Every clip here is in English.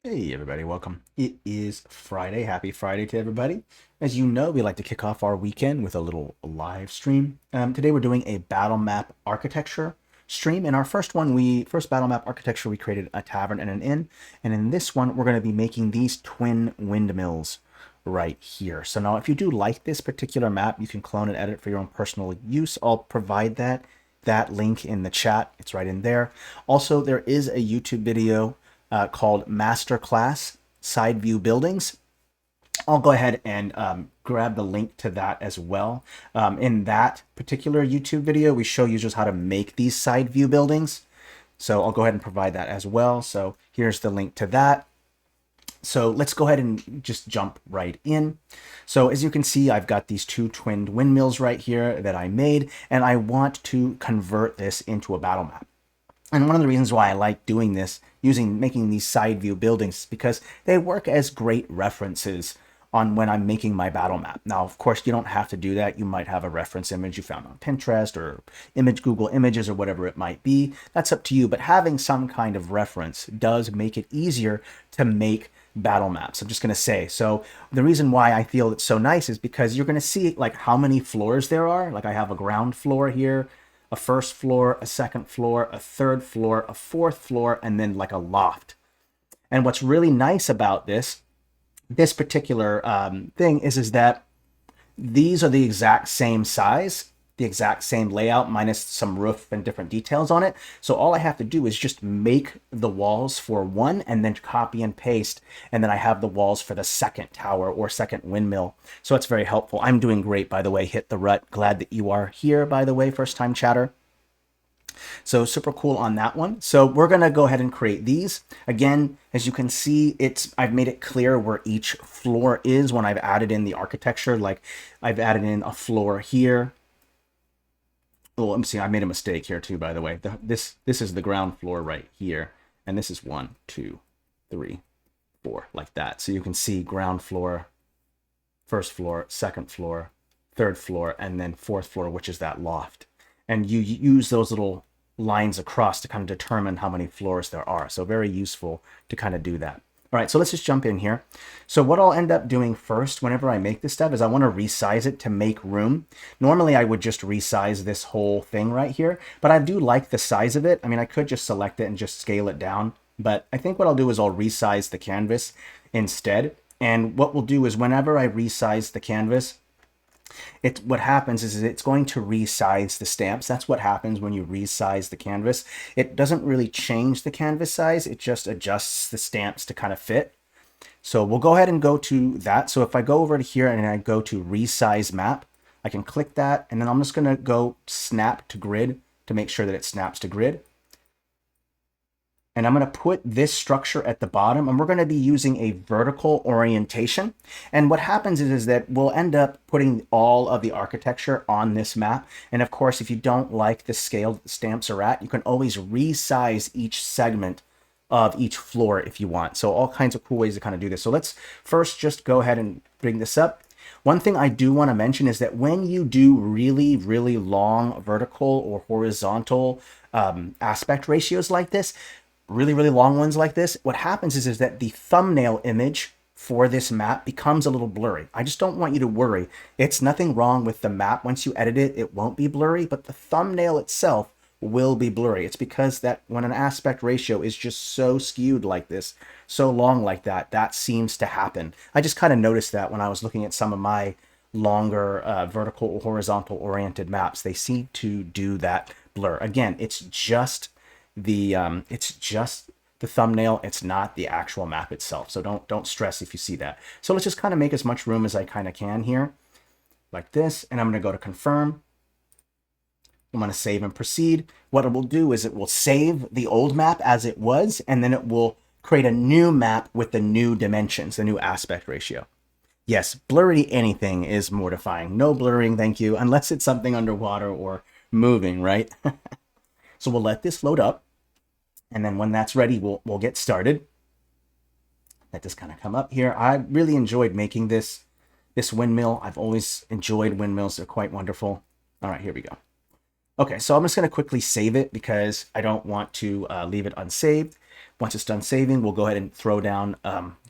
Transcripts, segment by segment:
Hey everybody, welcome. It is Friday. Happy Friday to everybody. As you know, we like to kick off our weekend with a little live stream. Today we're doing a battle map architecture stream. In our first battle map architecture, we created a tavern and an inn. And in this one, we're going to be making these twin windmills right here. So now if you do like this particular map, you can clone and edit for your own personal use. I'll provide that link in the chat. It's right in there. Also, there is a YouTube video called Masterclass Side View Buildings. I'll go ahead and grab the link to that as well. In that particular YouTube video, we show users how to make these side view buildings. So I'll go ahead and provide that as well. So here's the link to that. So let's go ahead and just jump right in. So as you can see, I've got these two twinned windmills right here that I made, and I want to convert this into a battle map. And one of the reasons why I like doing this, making these side view buildings, is because they work as great references on when I'm making my battle map. Now, of course, you don't have to do that. You might have a reference image you found on Pinterest or Google Images or whatever it might be. That's up to you. But having some kind of reference does make it easier to make battle maps. I'm just going to say, so the reason why I feel it's so nice is because you're going to see like how many floors there are. Like I have a ground floor here, a first floor, a second floor, a third floor, a fourth floor, and then like a loft. And what's really nice about this particular thing is that these are the exact same size, the exact same layout, minus some roof and different details on it. So all I have to do is just make the walls for one and then copy and paste. And then I have the walls for the second tower or second windmill. So it's very helpful. I'm doing great, by the way. Hit the rut. Glad that you are here, by the way, first time chatter. So super cool on that one. So we're going to go ahead and create these. Again, as you can see, I've made it clear where each floor is when I've added in the architecture. Like I've added in a floor here. Oh, let me see. I made a mistake here too, by the way. This is the ground floor right here. And this is 1, 2, 3, 4, like that. So you can see ground floor, first floor, second floor, third floor, and then fourth floor, which is that loft. And you use those little lines across to kind of determine how many floors there are. So very useful to kind of do that. All right, so let's just jump in here. So what I'll end up doing first whenever I make this stuff is I want to resize it to make room. Normally I would just resize this whole thing right here, but I do like the size of it. I mean, I could just select it and just scale it down, but I think what I'll do is I'll resize the canvas instead. And what we'll do is whenever I resize the canvas, what happens is it's going to resize the stamps. That's what happens when you resize the canvas. It doesn't really change the canvas size. It just adjusts the stamps to kind of fit. So we'll go ahead and go to that. So if I go over to here and I go to resize map, I can click that. And then I'm just going to go snap to grid to make sure that it snaps to grid. And I'm going to put this structure at the bottom, and we're going to be using a vertical orientation. And what happens is that we'll end up putting all of the architecture on this map. And of course, if you don't like the scale that the stamps are at, you can always resize each segment of each floor if you want. So all kinds of cool ways to kind of do this. So let's first just go ahead and bring this up. One thing I do want to mention is that when you do really, really long vertical or horizontal aspect ratios like this, really, really long ones like this, what happens is that the thumbnail image for this map becomes a little blurry. I just don't want you to worry. It's nothing wrong with the map. Once you edit it, it won't be blurry, but the thumbnail itself will be blurry. It's because that when an aspect ratio is just so skewed like this, so long like that, that seems to happen. I just kind of noticed that when I was looking at some of my longer vertical or horizontal oriented maps. They seem to do that blur. Again, it's just the thumbnail. It's not the actual map itself. So don't stress if you see that. So let's just kind of make as much room as I kind of can here, like this. And I'm going to go to confirm. I'm going to save and proceed. What it will do is it will save the old map as it was, and then it will create a new map with the new dimensions, the new aspect ratio. Yes, blurry anything is mortifying. No blurring, thank you, unless it's something underwater or moving, right? So we'll let this load up. And then when that's ready, we'll get started. Let this kind of come up here. I really enjoyed making this windmill. I've always enjoyed windmills. They're quite wonderful. All right, here we go. Okay, so I'm just going to quickly save it because I don't want to leave it unsaved. Once it's done saving, we'll go ahead and throw down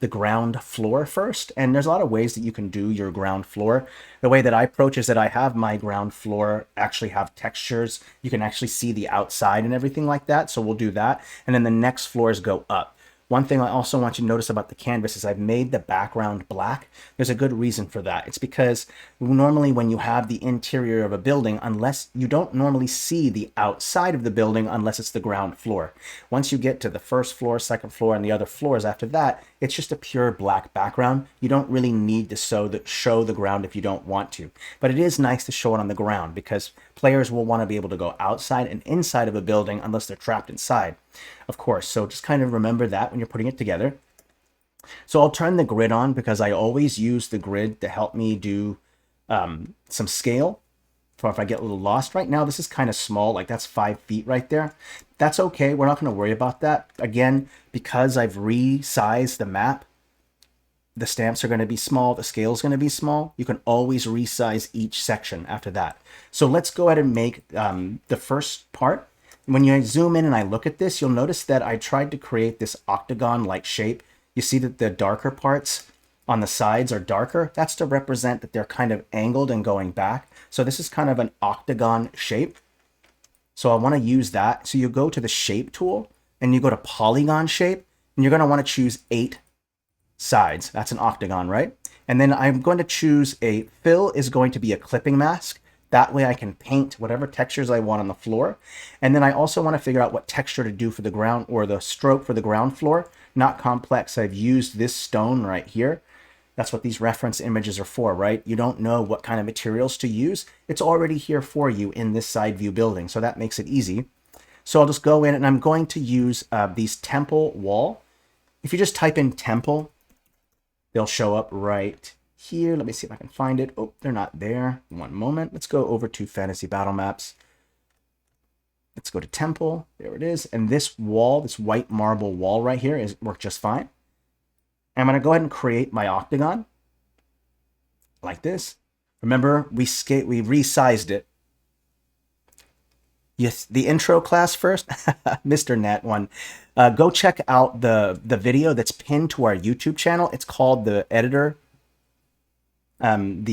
the ground floor first. And there's a lot of ways that you can do your ground floor. The way that I approach is that I have my ground floor actually have textures. You can actually see the outside and everything like that. So we'll do that. And then the next floors go up. One thing I also want you to notice about the canvas is I've made the background black. There's a good reason for that. It's because normally when you have the interior of a building, unless you don't normally see the outside of the building unless it's the ground floor. Once you get to the first floor, second floor, and the other floors after that, it's just a pure black background. You don't really need to show the ground if you don't want to. But it is nice to show it on the ground because players will want to be able to go outside and inside of a building unless they're trapped inside. Of course, so just kind of remember that when you're putting it together. So I'll turn the grid on because I always use the grid to help me do some scale for if I get a little lost. Right now, this is kind of small, like that's 5 feet right there. That's okay, we're not going to worry about that. Again, because I've resized the map, the stamps are going to be small, the scale is going to be small. You can always resize each section after that. So let's go ahead and make the first part. When you zoom in and I look at this, you'll notice that I tried to create this octagon-like shape. You see that the darker parts on the sides are darker. That's to represent that they're kind of angled and going back. So this is kind of an octagon shape. So I want to use that. So you go to the shape tool and you go to polygon shape and you're going to want to choose 8 sides. That's an octagon, right? And then I'm going to choose a fill is going to be a clipping mask. That way I can paint whatever textures I want on the floor. And then I also want to figure out what texture to do for the ground or the stroke for the ground floor. Not complex. I've used this stone right here. That's what these reference images are for, right? You don't know what kind of materials to use. It's already here for you in this side view building. So that makes it easy. So I'll just go in and I'm going to use these temple wall. If you just type in temple, they'll show up right here. Let me see if I can find it. Oh, they're not there. One moment. Let's go over to Fantasy Battle Maps. Let's go to Temple. There it is. And this wall, this white marble wall right here works just fine. I'm going to go ahead and create my octagon like this. Remember, we resized it. Yes, the intro class first, Mr. Nat one. Go check out the video that's pinned to our YouTube channel. It's called the editor. An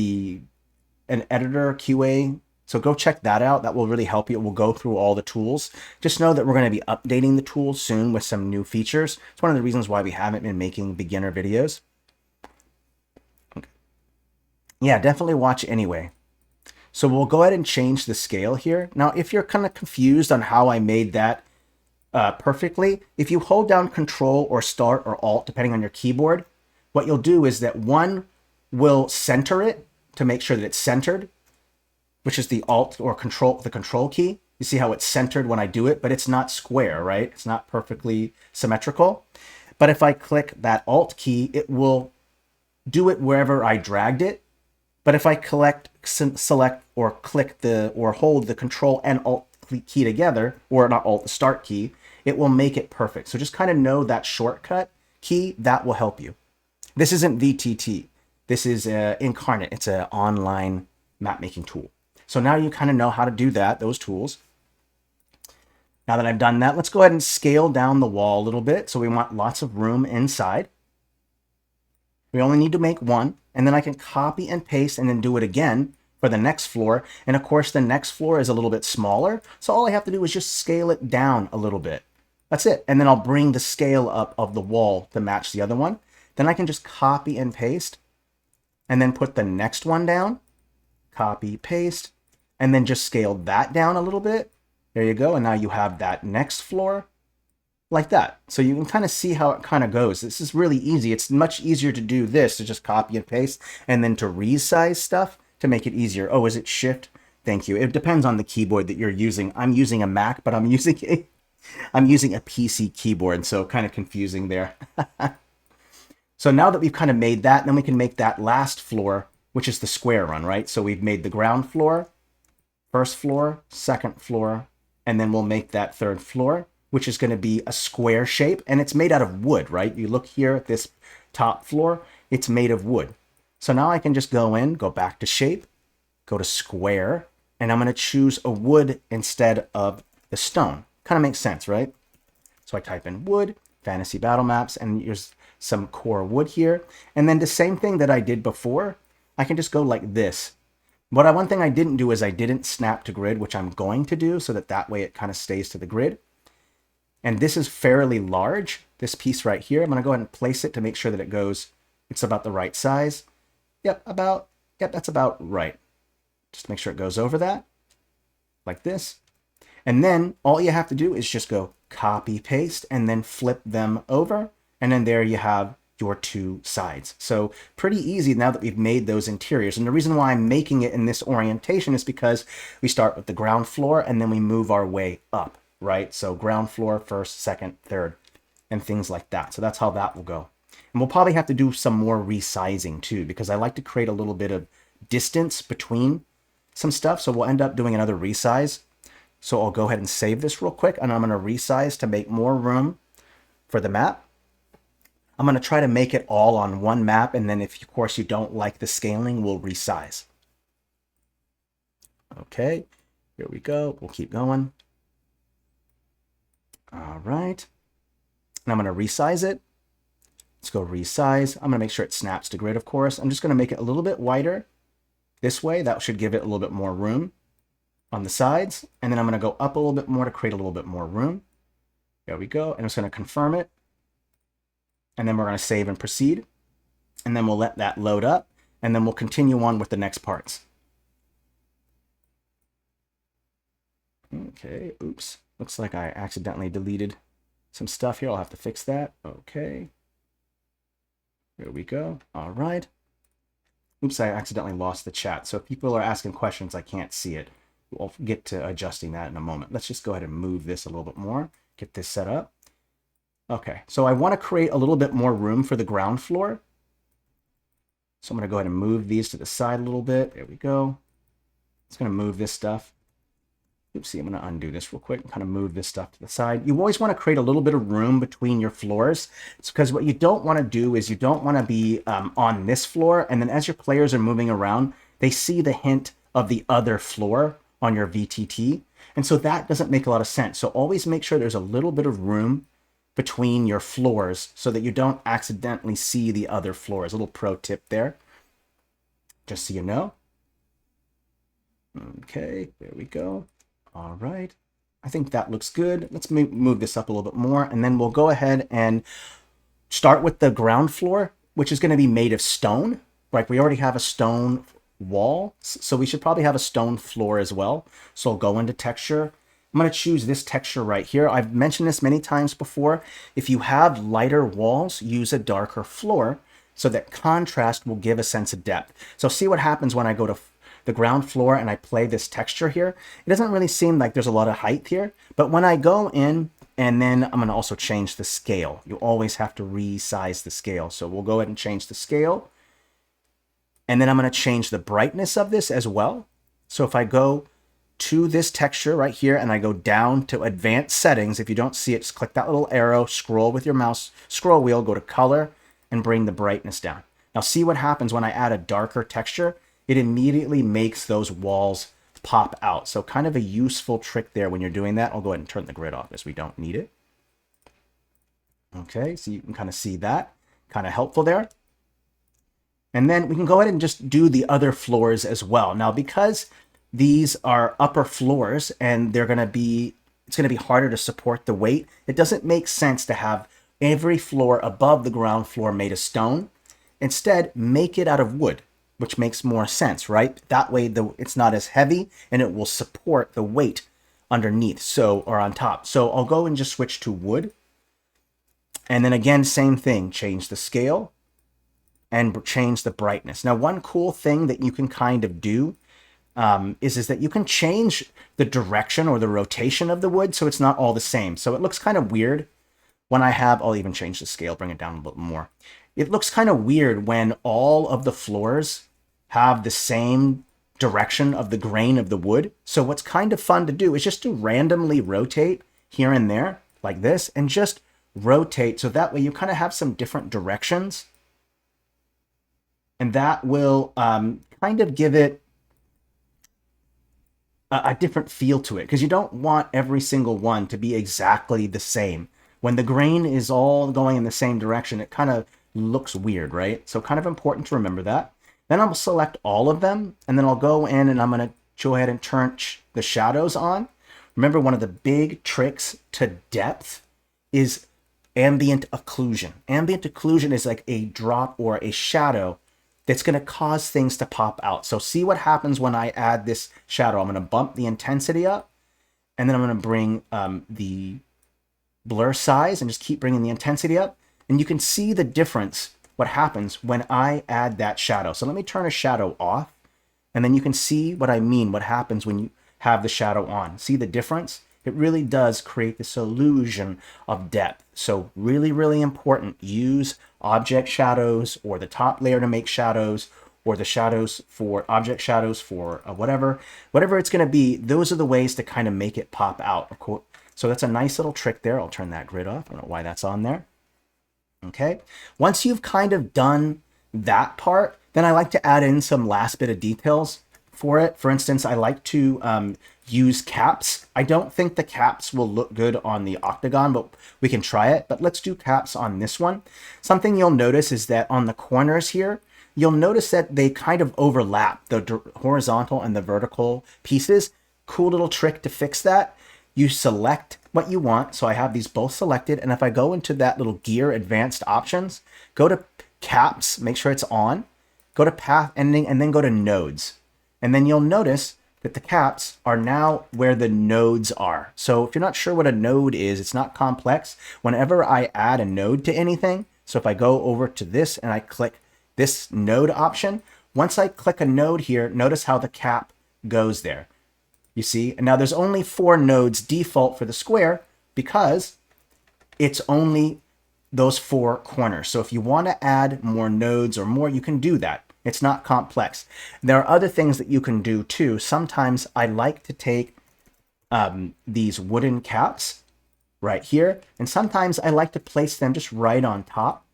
editor QA. So go check that out. That will really help you. It will go through all the tools. Just know that we're going to be updating the tools soon with some new features. It's one of the reasons why we haven't been making beginner videos. Okay. Yeah, definitely watch anyway. So we'll go ahead and change the scale here. Now, if you're kind of confused on how I made that perfectly, if you hold down Control or Start or Alt, depending on your keyboard, what you'll do is that one will center it to make sure that it's centered, which is the Alt or Control, the Control key. You see how it's centered when I do it, but it's not square, right? It's not perfectly symmetrical. But if I click that Alt key, it will do it wherever I dragged it. But if I select or click or hold the Control and Alt key together, or not Alt, the Start key, it will make it perfect. So just kind of know that shortcut key, that will help you. This isn't VTT. This is Inkarnate. It's an online map making tool. So now you kind of know how to do that, those tools. Now that I've done that, let's go ahead and scale down the wall a little bit. So we want lots of room inside. We only need to make one, and then I can copy and paste and then do it again for the next floor. And of course, the next floor is a little bit smaller. So all I have to do is just scale it down a little bit. That's it. And then I'll bring the scale up of the wall to match the other one. Then I can just copy and paste and then put the next one down, copy, paste, and then just scale that down a little bit. There you go. And now you have that next floor like that. So you can kind of see how it kind of goes. This is really easy. It's much easier to do this, to just copy and paste, and then to resize stuff to make it easier. Oh, is it Shift? Thank you. It depends on the keyboard that you're using. I'm using a Mac, but I'm using a PC keyboard, so kind of confusing there. So now that we've kind of made that, then we can make that last floor, which is the square one, right? So we've made the ground floor, first floor, second floor, and then we'll make that third floor, which is going to be a square shape, and it's made out of wood, right? You look here at this top floor, it's made of wood. So now I can just go back to shape, go to square, and I'm going to choose a wood instead of the stone. Kind of makes sense, right? So I type in wood, fantasy battle maps, and here's some core wood here. And then the same thing that I did before, I can just go like this. One thing I didn't do is I didn't snap to grid, which I'm going to do so that way it kind of stays to the grid. And this is fairly large, this piece right here. I'm going to go ahead and place it to make sure that it's about the right size. Yep, that's about right. Just make sure it goes over that, like this. And then all you have to do is just go copy, paste, and then flip them over. And then there you have your two sides. So pretty easy now that we've made those interiors. And the reason why I'm making it in this orientation is because we start with the ground floor and then we move our way up, right? So ground floor, first, second, third, and things like that. So that's how that will go. And we'll probably have to do some more resizing too, because I like to create a little bit of distance between some stuff. So we'll end up doing another resize. So I'll go ahead and save this real quick, and I'm going to resize to make more room for the map. I'm going to try to make it all on one map, and then if, of course, you don't like the scaling, we'll resize. Okay, here we go. We'll keep going. All right. And I'm going to resize it. Let's go resize. I'm going to make sure it snaps to grid, of course. I'm just going to make it a little bit wider this way. That should give it a little bit more room on the sides. And then I'm going to go up a little bit more to create a little bit more room. There we go. And I'm just going to confirm it. And then we're going to save and proceed. And then we'll let that load up. And then we'll continue on with the next parts. Okay, oops. Looks like I accidentally deleted some stuff here. I'll have to fix that. Okay. Here we go. All right. Oops, I accidentally lost the chat. So if people are asking questions, I can't see it. We'll get to adjusting that in a moment. Let's just go ahead and move this a little bit more. Get this set up. Okay, so I want to create a little bit more room for the ground floor. So I'm going to go ahead and move these to the side a little bit. There we go. It's going to move this stuff. Oopsie, I'm going to undo this real quick and kind of move this stuff to the side. You always want to create a little bit of room between your floors. It's because what you don't want to do is you don't want to be on this floor, and then as your players are moving around, they see the hint of the other floor on your VTT. And so that doesn't make a lot of sense. So always make sure there's a little bit of room between your floors so that you don't accidentally see the other floors. A little pro tip there, just so you know. Okay, there we go. All right, I think that looks good. Let's move this up a little bit more, and then we'll go ahead and start with the ground floor, which is going to be made of stone. Right, we already have a stone wall, so we should probably have a stone floor as well. So I'll go into texture. I'm going to choose this texture right here. I've mentioned this many times before. If you have lighter walls, use a darker floor so that contrast will give a sense of depth. So see what happens when I go to the ground floor and I play this texture here. It doesn't really seem like there's a lot of height here, but when I go in, and then I'm going to also change the scale. You always have to resize the scale. So we'll go ahead and change the scale. And then I'm going to change the brightness of this as well. So if I go to this texture right here and I go down to advanced settings, if you don't see it, just click that little arrow, scroll with your mouse scroll wheel, go to color, and bring the brightness down. Now see what happens when I add a darker texture. It immediately makes those walls pop out. So kind of a useful trick there when you're doing that. I'll go ahead and turn the grid off as we don't need it. Okay, so you can kind of see that. Kind of helpful there. And then we can go ahead and just do the other floors as well. Now, because these are upper floors and it's going to be harder to support the weight, it doesn't make sense to have every floor above the ground floor made of stone. Instead, make it out of wood, which makes more sense, right? That way it's not as heavy and it will support the weight underneath, or on top. So I'll go and just switch to wood. And then again, same thing, change the scale and change the brightness. Now, one cool thing that you can kind of do is that you can change the direction or the rotation of the wood so it's not all the same. So it looks kind of weird when I'll even change the scale, bring it down a little more. It looks kind of weird when all of the floors have the same direction of the grain of the wood. So what's kind of fun to do is just to randomly rotate here and there like this, and just rotate so that way you kind of have some different directions. And that will kind of give it a different feel to it, because you don't want every single one to be exactly the same when the grain is all going in the same direction, it kind of looks weird, right? So kind of important to remember that. Then I'll select all of them, and then I'll go in and I'm going to go ahead and turn the shadows on. Remember, one of the big tricks to depth is ambient occlusion. Ambient occlusion is like a drop or a shadow that's going to cause things to pop out. So see what happens when I add this shadow. I'm going to bump the intensity up, and then I'm going to bring the blur size and just keep bringing the intensity up. And you can see the difference, what happens when I add that shadow. So let me turn a shadow off, and then you can see what I mean, what happens when you have the shadow on. See the difference? It really does create this illusion of depth. So really, really important. Use object shadows or the top layer to make shadows, or the shadows for object shadows for whatever it's going to be. Those are the ways to kind of make it pop out. So that's a nice little trick there. I'll turn that grid off. I don't know why that's on there. Okay. Once you've kind of done that part, then I like to add in some last bit of details for it. For instance, I like to use caps. I don't think the caps will look good on the octagon, but we can try it. But let's do caps on this one. Something you'll notice is that on the corners here, you'll notice that they kind of overlap, the horizontal and the vertical pieces. Cool little trick to fix that. You select what you want. So I have these both selected. And if I go into that little gear advanced options, go to caps, make sure it's on, go to path ending, and then go to nodes. And then you'll notice that the caps are now where the nodes are. So if you're not sure what a node is, it's not complex. Whenever I add a node to anything, so if I go over to this and I click this node option, once I click a node here, notice how the cap goes there. You see? And now there's only 4 nodes default for the square because it's only those 4 corners. So if you want to add more nodes or more, you can do that. It's not complex. There are other things that you can do too. Sometimes I like to take these wooden caps right here, and sometimes I like to place them just right on top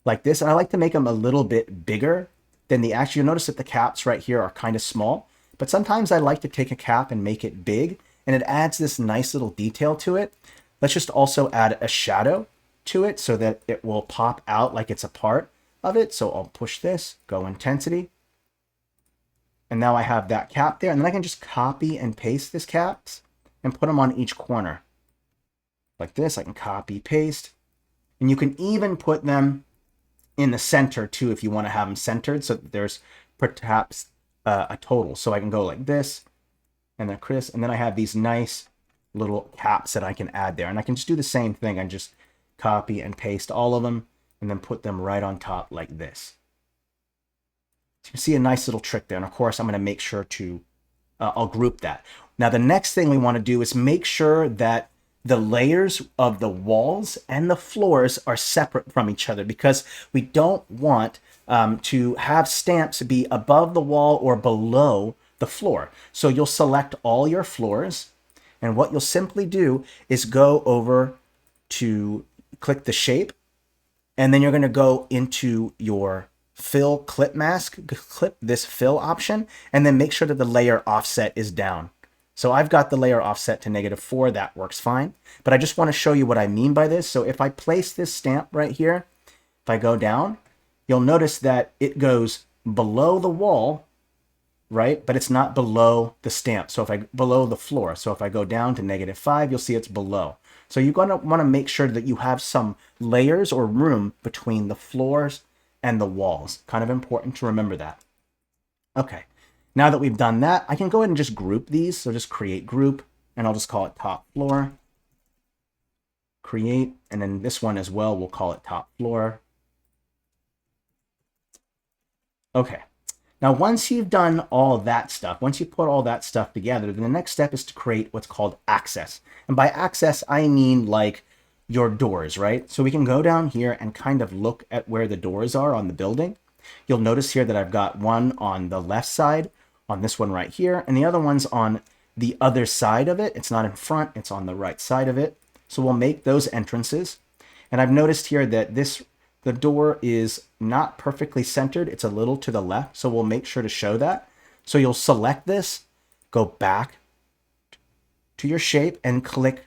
like this. And I like to make them a little bit bigger than the actual. You'll notice that the caps right here are kind of small, but sometimes I like to take a cap and make it big, and it adds this nice little detail to it. Let's just also add a shadow to it so that it will pop out like it's a part of it. So I'll push this, go intensity, and now I have that cap there, and then I can just copy and paste this caps and put them on each corner like this. I can copy paste, and you can even put them in the center too if you want to have them centered so that there's perhaps a total. So I can go like this and then Chris, and then I have these nice little caps that I can add there, and I can just do the same thing and just copy and paste all of them and then put them right on top like this. So you can see a nice little trick there. And of course, I'm going to make sure to, I'll group that. Now, the next thing we want to do is make sure that the layers of the walls and the floors are separate from each other, because we don't want to have stamps be above the wall or below the floor. So you'll select all your floors, and what you'll simply do is go over to click the shape, and then you're going to go into your fill clip mask, clip this fill option, and then make sure that the layer offset is down. So I've got the layer offset to -4. That works fine. But I just want to show you what I mean by this. So if I place this stamp right here, if I go down, you'll notice that it goes below the wall, right? But it's not below the stamp. So if I below the floor. So if I go down to -5, you'll see it's below. So you're going to want to make sure that you have some layers or room between the floors and the walls. Kind of important to remember that. Okay. Now that we've done that, I can go ahead and just group these. So just create group, and I'll just call it top floor. Create, and then this one as well, we'll call it top floor. Okay. Now, once you've done all that stuff, once you put all that stuff together, then the next step is to create what's called access. And by access, I mean like your doors, right? So we can go down here and kind of look at where the doors are on the building. You'll notice here that I've got one on the left side, on this one right here, and the other one's on the other side of it. It's not in front, it's on the right side of it. So we'll make those entrances. And I've noticed here that the door is not perfectly centered. It's a little to the left, so we'll make sure to show that. So you'll select this, go back to your shape and click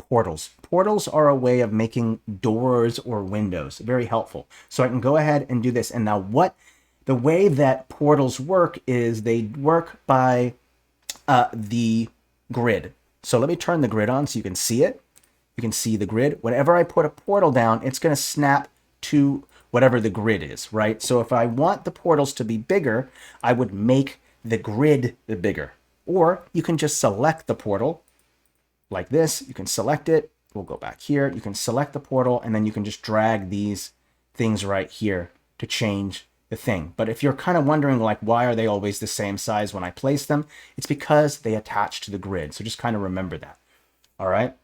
portals. Portals are a way of making doors or windows. Very helpful. So I can go ahead and do this. And now the way that portals work is they work by the grid. So let me turn the grid on so you can see it. You can see the grid. Whenever I put a portal down, it's going to snap to whatever the grid is, right? So if I want the portals to be bigger, I would make the grid bigger. Or you can just select the portal like this. You can select it. We'll go back here. You can select the portal, and then you can just drag these things right here to change the thing. But if you're kind of wondering, like, why are they always the same size when I place them? It's because they attach to the grid. So just kind of remember that. All right.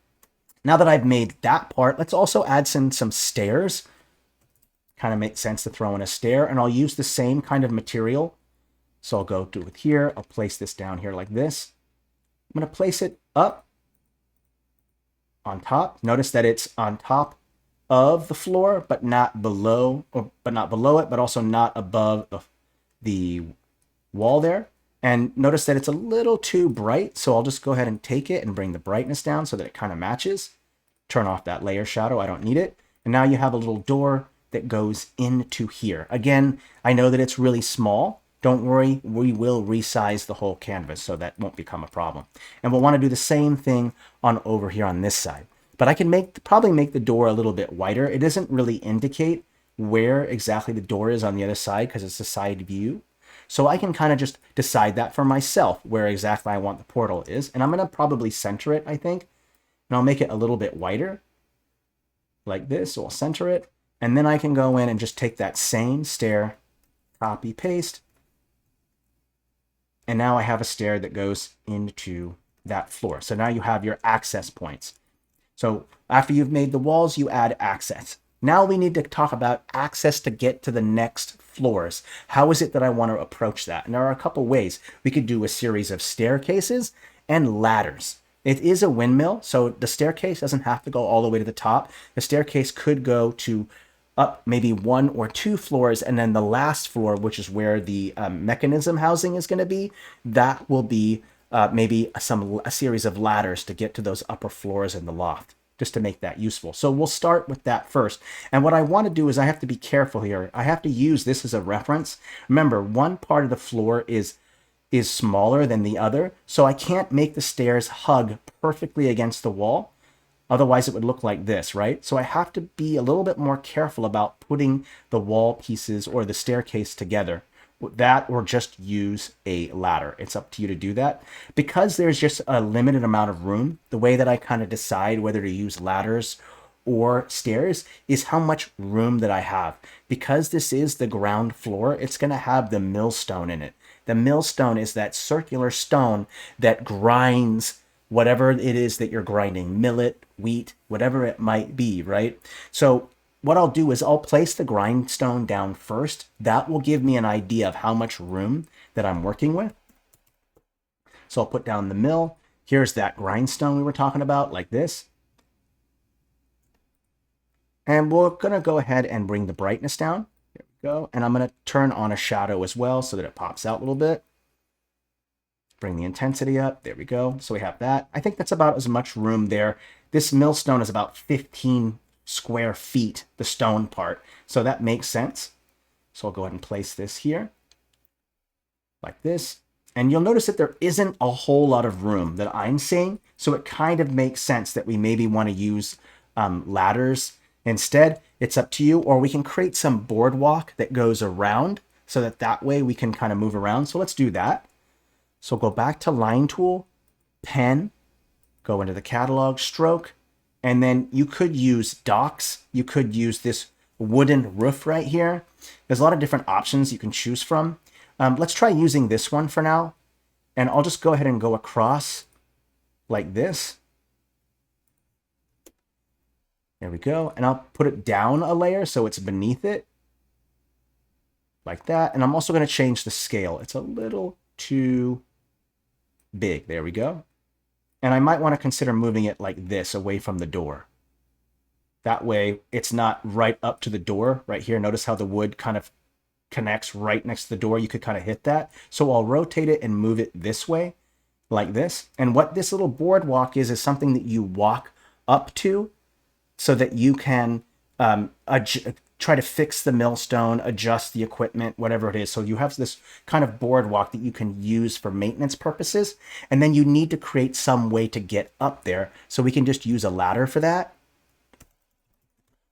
Now that I've made that part, let's also add some stairs. Kind of makes sense to throw in a stair, and I'll use the same kind of material. So I'll go to it here. I'll place this down here like this. I'm going to place it up on top. Notice that it's on top of the floor, but not below, but also not above the wall there. And notice that it's a little too bright, so I'll just go ahead and take it and bring the brightness down so that it kind of matches. Turn off that layer shadow. I don't need it. And now you have a little door that goes into here. Again, I know that it's really small. Don't worry, we will resize the whole canvas, so that won't become a problem. And we'll want to do the same thing on over here on this side. But I can probably make the door a little bit wider. It doesn't really indicate where exactly the door is on the other side because it's a side view. So I can kind of just decide that for myself, where exactly I want the portal is. And I'm going to probably center it, I think. And I'll make it a little bit wider, like this. So I'll center it. And then I can go in and just take that same stair, copy, paste. And now I have a stair that goes into that floor. So now you have your access points. So after you've made the walls, you add access. Now we need to talk about access to get to the next floors. How is it that I want to approach that? And there are a couple ways. We could do a series of staircases and ladders. It is a windmill, so the staircase doesn't have to go all the way to the top. The staircase could go to up maybe 1 or 2 floors, and then the last floor, which is where the mechanism housing is going to be, that will be maybe a series of ladders to get to those upper floors in the loft, just to make that useful. So we'll start with that first. And what I want to do is I have to be careful here. I have to use this as a reference. Remember, one part of the floor is smaller than the other, so I can't make the stairs hug perfectly against the wall. Otherwise, it would look like this, right? So I have to be a little bit more careful about putting the wall pieces or the staircase together. That, or just use a ladder. It's up to you to do that. Because there's just a limited amount of room, the way that I kind of decide whether to use ladders or stairs is how much room that I have. Because this is the ground floor, it's going to have the millstone in it. The millstone is that circular stone that grinds whatever it is that you're grinding, millet, wheat, whatever it might be, right? So what I'll do is I'll place the grindstone down first. That will give me an idea of how much room that I'm working with. So I'll put down the mill. Here's that grindstone we were talking about, like this. And we're going to go ahead and bring the brightness down. There we go. And I'm going to turn on a shadow as well so that it pops out a little bit. Bring the intensity up. There we go. So we have that. I think that's about as much room there. This millstone is about 15 square feet, the stone part. So that makes sense. So I'll go ahead and place this here like this. And you'll notice that there isn't a whole lot of room that I'm seeing. So it kind of makes sense that we maybe want to use ladders instead. It's up to you. Or we can create some boardwalk that goes around so that way we can kind of move around. So let's do that. So go back to line tool, pen, go into the catalog, stroke, and then you could use docks. You could use this wooden roof right here. There's a lot of different options you can choose from. Let's try using this one for now. And I'll just go ahead and go across like this. There we go. And I'll put it down a layer so it's beneath it. Like that. And I'm also going to change the scale. It's a little too big. There we go. And I might want to consider moving it like this away from the door. That way it's not right up to the door right here. Notice how the wood kind of connects right next to the door. You could kind of hit that. So I'll rotate it and move it this way like this. And what this little boardwalk is something that you walk up to so that you can try to fix the millstone, adjust the equipment, whatever it is. So you have this kind of boardwalk that you can use for maintenance purposes. And then you need to create some way to get up there. So we can just use a ladder for that.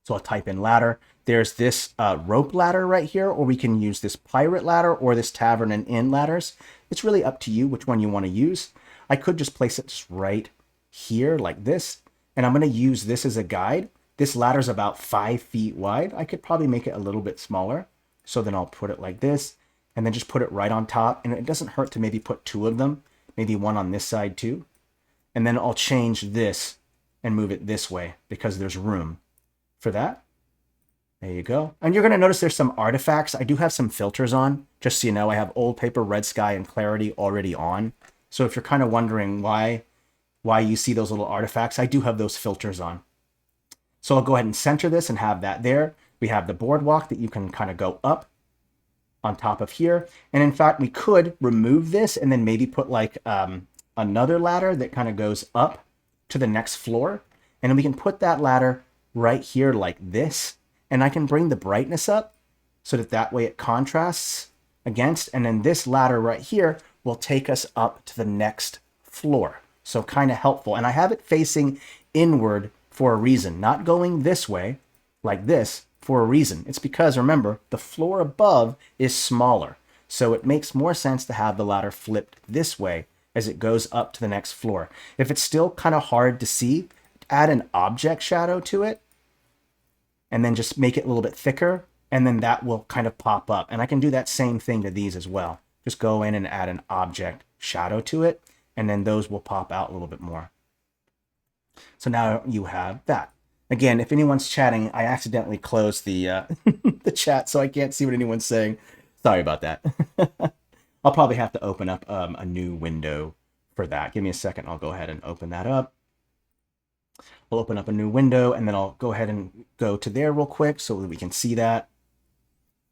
So I'll type in ladder. There's this rope ladder right here, or we can use this pirate ladder or this tavern and inn ladders. It's really up to you which one you want to use. I could just place it just right here like this. And I'm going to use this as a guide. This ladder is about 5 feet wide. I could probably make it a little bit smaller. So then I'll put it like this and then just put it right on top. And it doesn't hurt to maybe put 2 of them, maybe one on this side too. And then I'll change this and move it this way because there's room for that. There you go. And you're going to notice there's some artifacts. I do have some filters on, just so you know. I have old paper, red sky, and clarity already on. So if you're kind of wondering why you see those little artifacts, I do have those filters on. So I'll go ahead and center this and have that there. We have the boardwalk that you can kind of go up on top of here. And in fact, we could remove this and then maybe put like another ladder that kind of goes up to the next floor. And then we can put that ladder right here like this. And I can bring the brightness up so that way it contrasts against. And then this ladder right here will take us up to the next floor. So kind of helpful. And I have it facing inward for a reason, not going this way like this for a reason. It's because, remember, the floor above is smaller. So it makes more sense to have the ladder flipped this way as it goes up to the next floor. If it's still kind of hard to see, add an object shadow to it and then just make it a little bit thicker. And then that will kind of pop up. And I can do that same thing to these as well. Just go in and add an object shadow to it. And then those will pop out a little bit more. So now you have that. Again, if anyone's chatting, I accidentally closed the the chat, so I can't see what anyone's saying. Sorry about that. I'll probably have to open up a new window for that. Give me a second. I'll go ahead and open that up. We'll open up a new window, and then I'll go ahead and go to there real quick so that we can see that.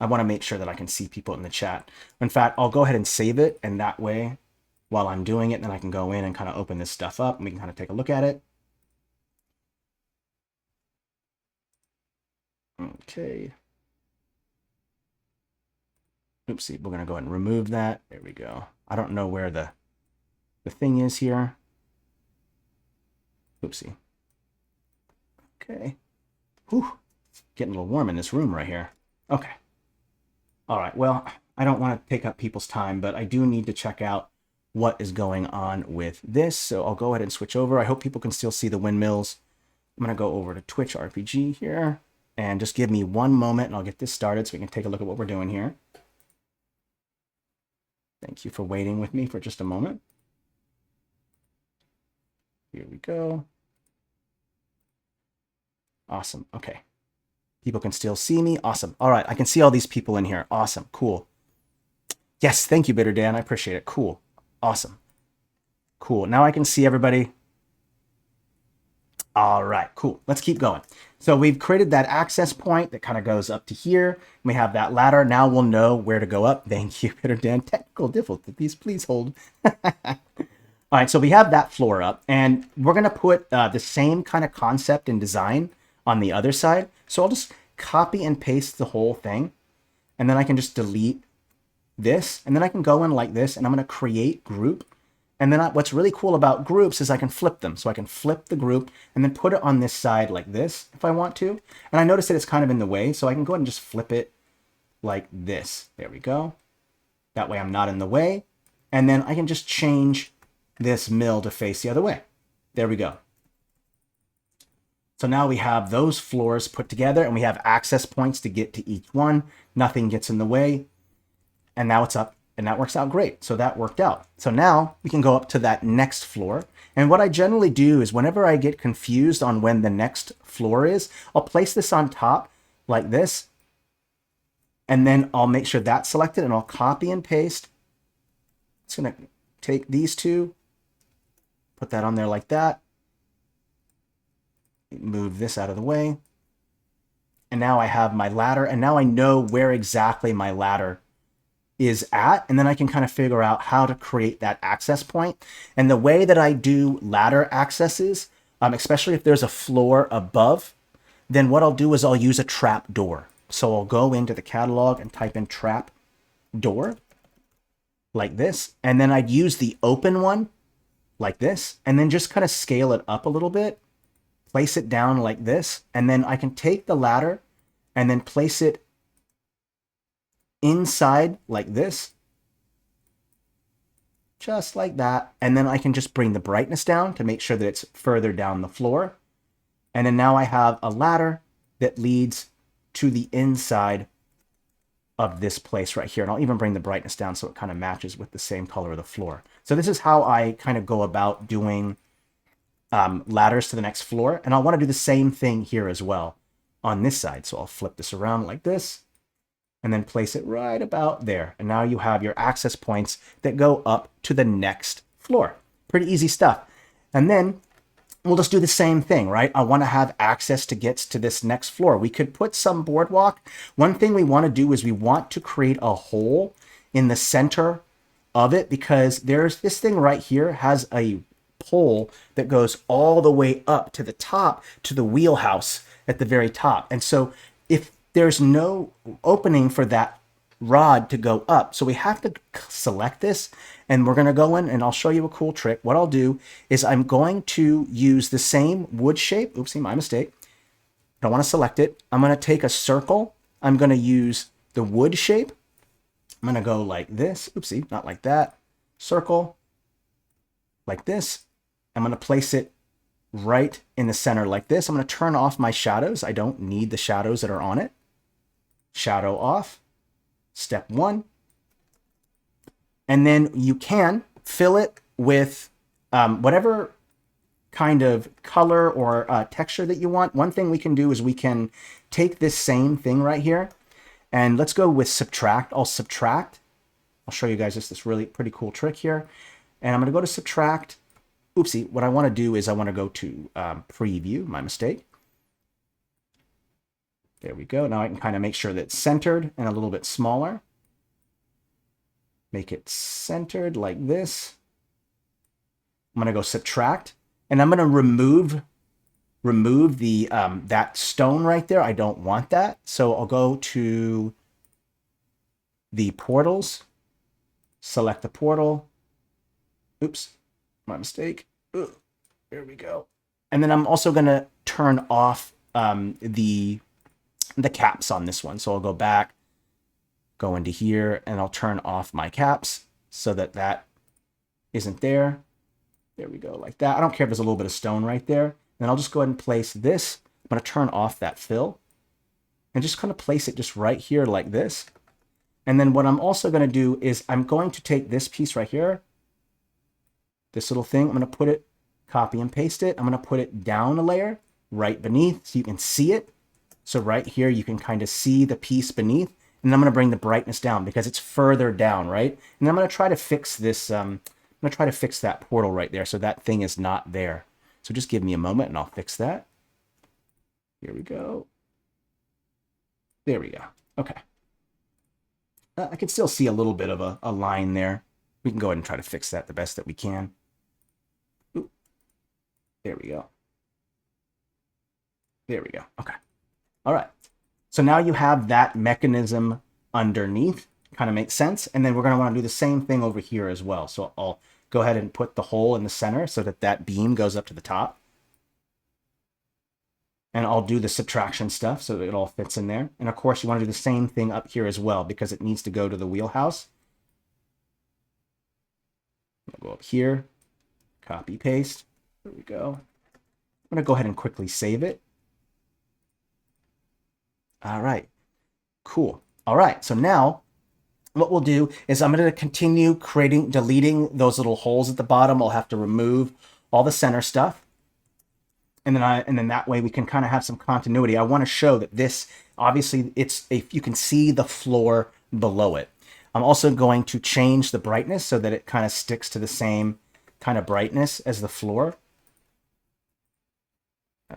I want to make sure that I can see people in the chat. In fact, I'll go ahead and save it, and that way, while I'm doing it, then I can go in and kind of open this stuff up, and we can kind of take a look at it. Okay. Oopsie, we're going to go ahead and remove that. There we go. I don't know where the thing is here. Oopsie. Okay. Whew. Getting a little warm in this room right here. Okay. All right. Well, I don't want to take up people's time, but I do need to check out what is going on with this. So I'll go ahead and switch over. I hope people can still see the windmills. I'm going to go over to Twitch RPG here. And just give me one moment and I'll get this started so we can take a look at what we're doing here. Thank you for waiting with me for just a moment. Here we go. Awesome. Okay. People can still see me. Awesome. All right. I can see all these people in here. Awesome. Cool. Yes. Thank you, Bitter Dan. I appreciate it. Cool. Awesome. Cool. Now I can see everybody. All right, cool. Let's keep going. So we've created that access point that kind of goes up to here. We have that ladder. Now we'll know where to go up. Thank you, Peter Dan. Technical difficulties, please hold. All right, so we have that floor up, and we're going to put the same kind of concept and design on the other side. So I'll just copy and paste the whole thing, and then I can just delete this, and then I can go in like this, and I'm going to create group. And then what's really cool about groups is I can flip them. So I can flip the group and then put it on this side like this if I want to. And I notice that it's kind of in the way, so I can go ahead and just flip it like this. There we go. That way I'm not in the way. And then I can just change this mill to face the other way. There we go. So now we have those floors put together and we have access points to get to each one. Nothing gets in the way. And now it's up. And that works out great. So that worked out. So now we can go up to that next floor. And what I generally do is whenever I get confused on when the next floor is, I'll place this on top like this. And then I'll make sure that's selected and I'll copy and paste. It's going to take these two, put that on there like that. Move this out of the way. And now I have my ladder. And now I know where exactly my ladder is at, and then I can kind of figure out how to create that access point. And the way that I do ladder accesses, especially if there's a floor above, then what I'll do is I'll use a trap door. So I'll go into the catalog and type in trap door like this. And then I'd use the open one like this, and then just kind of scale it up a little bit, place it down like this. And then I can take the ladder and then place it inside like this, just like that. And then I can just bring the brightness down to make sure that it's further down the floor. And then now I have a ladder that leads to the inside of this place right here. And I'll even bring the brightness down so it kind of matches with the same color of the floor. So this is how I kind of go about doing ladders to the next floor. And I'll want to do the same thing here as well on this side. So I'll flip this around like this and then place it right about there. And now you have your access points that go up to the next floor. Pretty easy stuff. And then we'll just do the same thing, right? I want to have access to get to this next floor. We could put some boardwalk. One thing we want to do is we want to create a hole in the center of it, because there's this thing right here has a pole that goes all the way up to the top to the wheelhouse at the very top. And so if there's no opening for that rod to go up, so we have to select this, and we're going to go in and I'll show you a cool trick. What I'll do is I'm going to use the same wood shape. Oopsie, my mistake. I don't want to select it. I'm going to take a circle. I'm going to use the wood shape. I'm going to go like this. Oopsie, not like that. Circle like this. I'm going to place it right in the center like this. I'm going to turn off my shadows. I don't need the shadows that are on it. Shadow off. Step one. And then you can fill it with whatever kind of color or texture that you want. One thing we can do is we can take this same thing right here, and let's go with subtract. I'll subtract. I'll show you guys just this really pretty cool trick here. And I'm going to go to subtract. Oopsie, what I want to do is I want to go to preview, my mistake. There we go. Now I can kind of make sure that it's centered and a little bit smaller. Make it centered like this. I'm going to go subtract, and I'm going to remove the that stone right there. I don't want that. So I'll go to the portals, select the portal. Oops, my mistake. Ugh, there we go. And then I'm also going to turn off the caps on this one. So I'll go back, go into here, and I'll turn off my caps so that that isn't there. There we go, like that. I don't care if there's a little bit of stone right there. Then I'll just go ahead and place this. I'm going to turn off that fill and just kind of place it just right here like this. And then what I'm also going to do is I'm going to take this piece right here, this little thing. I'm going to put it, copy and paste it. I'm going to put it down a layer right beneath so you can see it. So right here, you can kind of see the piece beneath. And I'm going to bring the brightness down because it's further down, right? And I'm going to try to fix this. I'm going to try to fix that portal right there so that thing is not there. So just give me a moment and I'll fix that. Here we go. There we go. Okay. I can still see a little bit of a line there. We can go ahead and try to fix that the best that we can. Ooh. There we go. There we go. Okay. All right. So now you have that mechanism underneath. Kind of makes sense. And then we're going to want to do the same thing over here as well. So I'll go ahead and put the hole in the center so that that beam goes up to the top. And I'll do the subtraction stuff so that it all fits in there. And of course, you want to do the same thing up here as well because it needs to go to the wheelhouse. I'll go up here, copy, paste. There we go. I'm going to go ahead and quickly save it. All right, cool. All right, so now what we'll do is I'm going to continue deleting those little holes at the bottom. I'll have to remove all the center stuff. And then that way we can kind of have some continuity. I want to show that this, obviously, you can see the floor below it. I'm also going to change the brightness so that it kind of sticks to the same kind of brightness as the floor.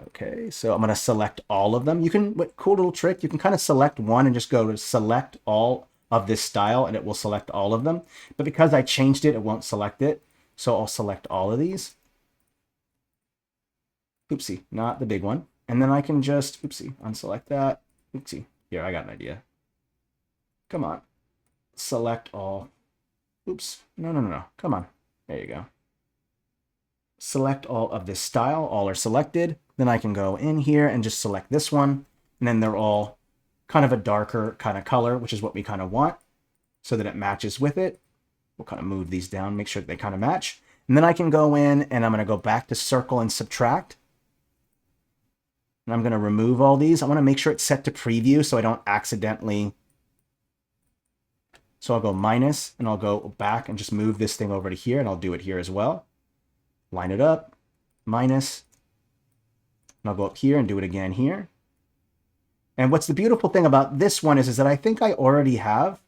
Okay, so I'm going to select all of them. You can, cool little trick, you can kind of select one and just go to select all of this style and it will select all of them. But because I changed it, it won't select it. So I'll select all of these. Oopsie, not the big one. And then I can just, oopsie, unselect that. Oopsie, here, I got an idea. Come on, select all. Oops, no. Come on, there you go. Select all of this style, all are selected. Then I can go in here and just select this one. And then they're all kind of a darker kind of color, which is what we kind of want so that it matches with it. We'll kind of move these down, make sure that they kind of match. And then I can go in and I'm going to go back to circle and subtract. And I'm going to remove all these. I want to make sure it's set to preview so I don't accidentally. So I'll go minus and I'll go back and just move this thing over to here and I'll do it here as well. Line it up, minus, and I'll go up here and do it again here. And what's the beautiful thing about this one is that I think I already have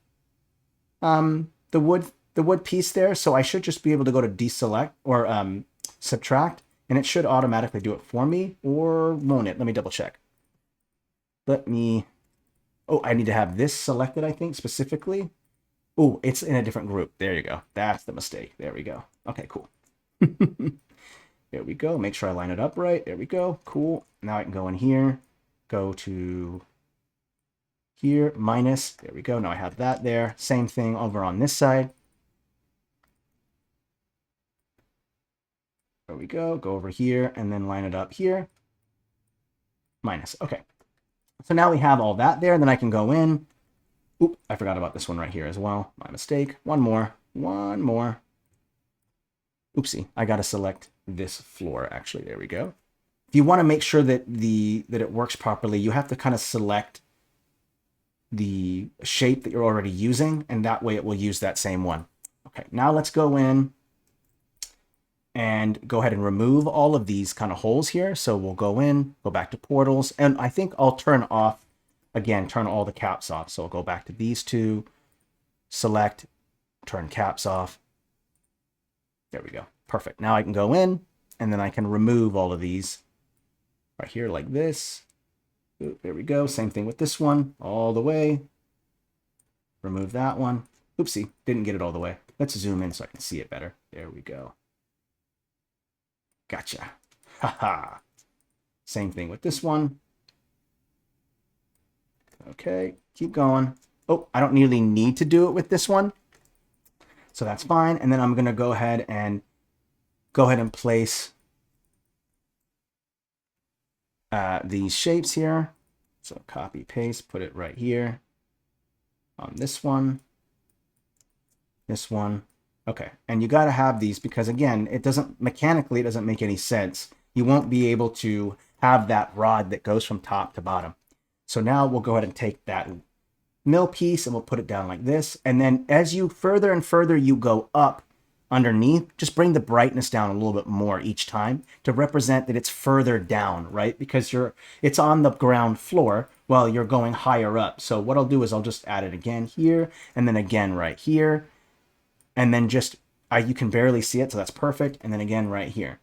the wood piece there, so I should just be able to go to deselect or subtract, and it should automatically do it for me, or won't it? Let me double check. Oh, I need to have this selected, I think, specifically. Oh, it's in a different group. There you go. That's the mistake. There we go. Okay, cool. There we go. Make sure I line it up right. There we go. Cool. Now I can go in here, go to here, minus. There we go. Now I have that there. Same thing over on this side. There we go. Go over here and then line it up here. Minus. Okay. So now we have all that there. Then I can go in. Oop, I forgot about this one right here as well. My mistake. One more. Oopsie, I got to select this floor, actually. There we go. If you want to make sure that it works properly, you have to kind of select the shape that you're already using, and that way it will use that same one. Okay, now let's go in and go ahead and remove all of these kind of holes here. So we'll go in, go back to portals, and I think I'll turn off, again, turn all the caps off. So I'll go back to these two, select, turn caps off. There we go. Perfect. Now I can go in and then I can remove all of these right here like this. Ooh, there we go. Same thing with this one all the way. Remove that one. Oopsie, didn't get it all the way. Let's zoom in so I can see it better. There we go. Gotcha. Haha. Same thing with this one. Okay, keep going. Oh, I don't really need to do it with this one. So that's fine. And then I'm going to go ahead and place these shapes here. So copy, paste, put it right here on this one. Okay. And you got to have these because, again, it doesn't make any sense. You won't be able to have that rod that goes from top to bottom. So now we'll go ahead and take that mill piece and we'll put it down like this. And then as you further and further you go up underneath, just bring the brightness down a little bit more each time to represent that it's further down, right? Because it's on the ground floor while you're going higher up. So what I'll do is I'll just add it again here and then again right here. And then just, you can barely see it, so that's perfect. And then again right here.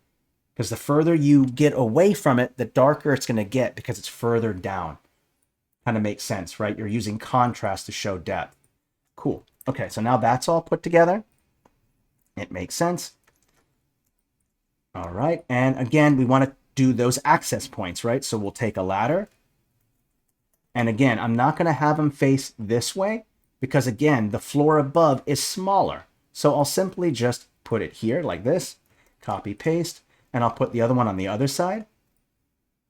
Because the further you get away from it, the darker it's going to get because it's further down. Kind of makes sense, right? You're using contrast to show depth. Cool. Okay, so now that's all put together. It makes sense. All right, and again, we want to do those access points, right? So we'll take a ladder. And again, I'm not going to have them face this way because, again, the floor above is smaller. So I'll simply just put it here like this, copy, paste, and I'll put the other one on the other side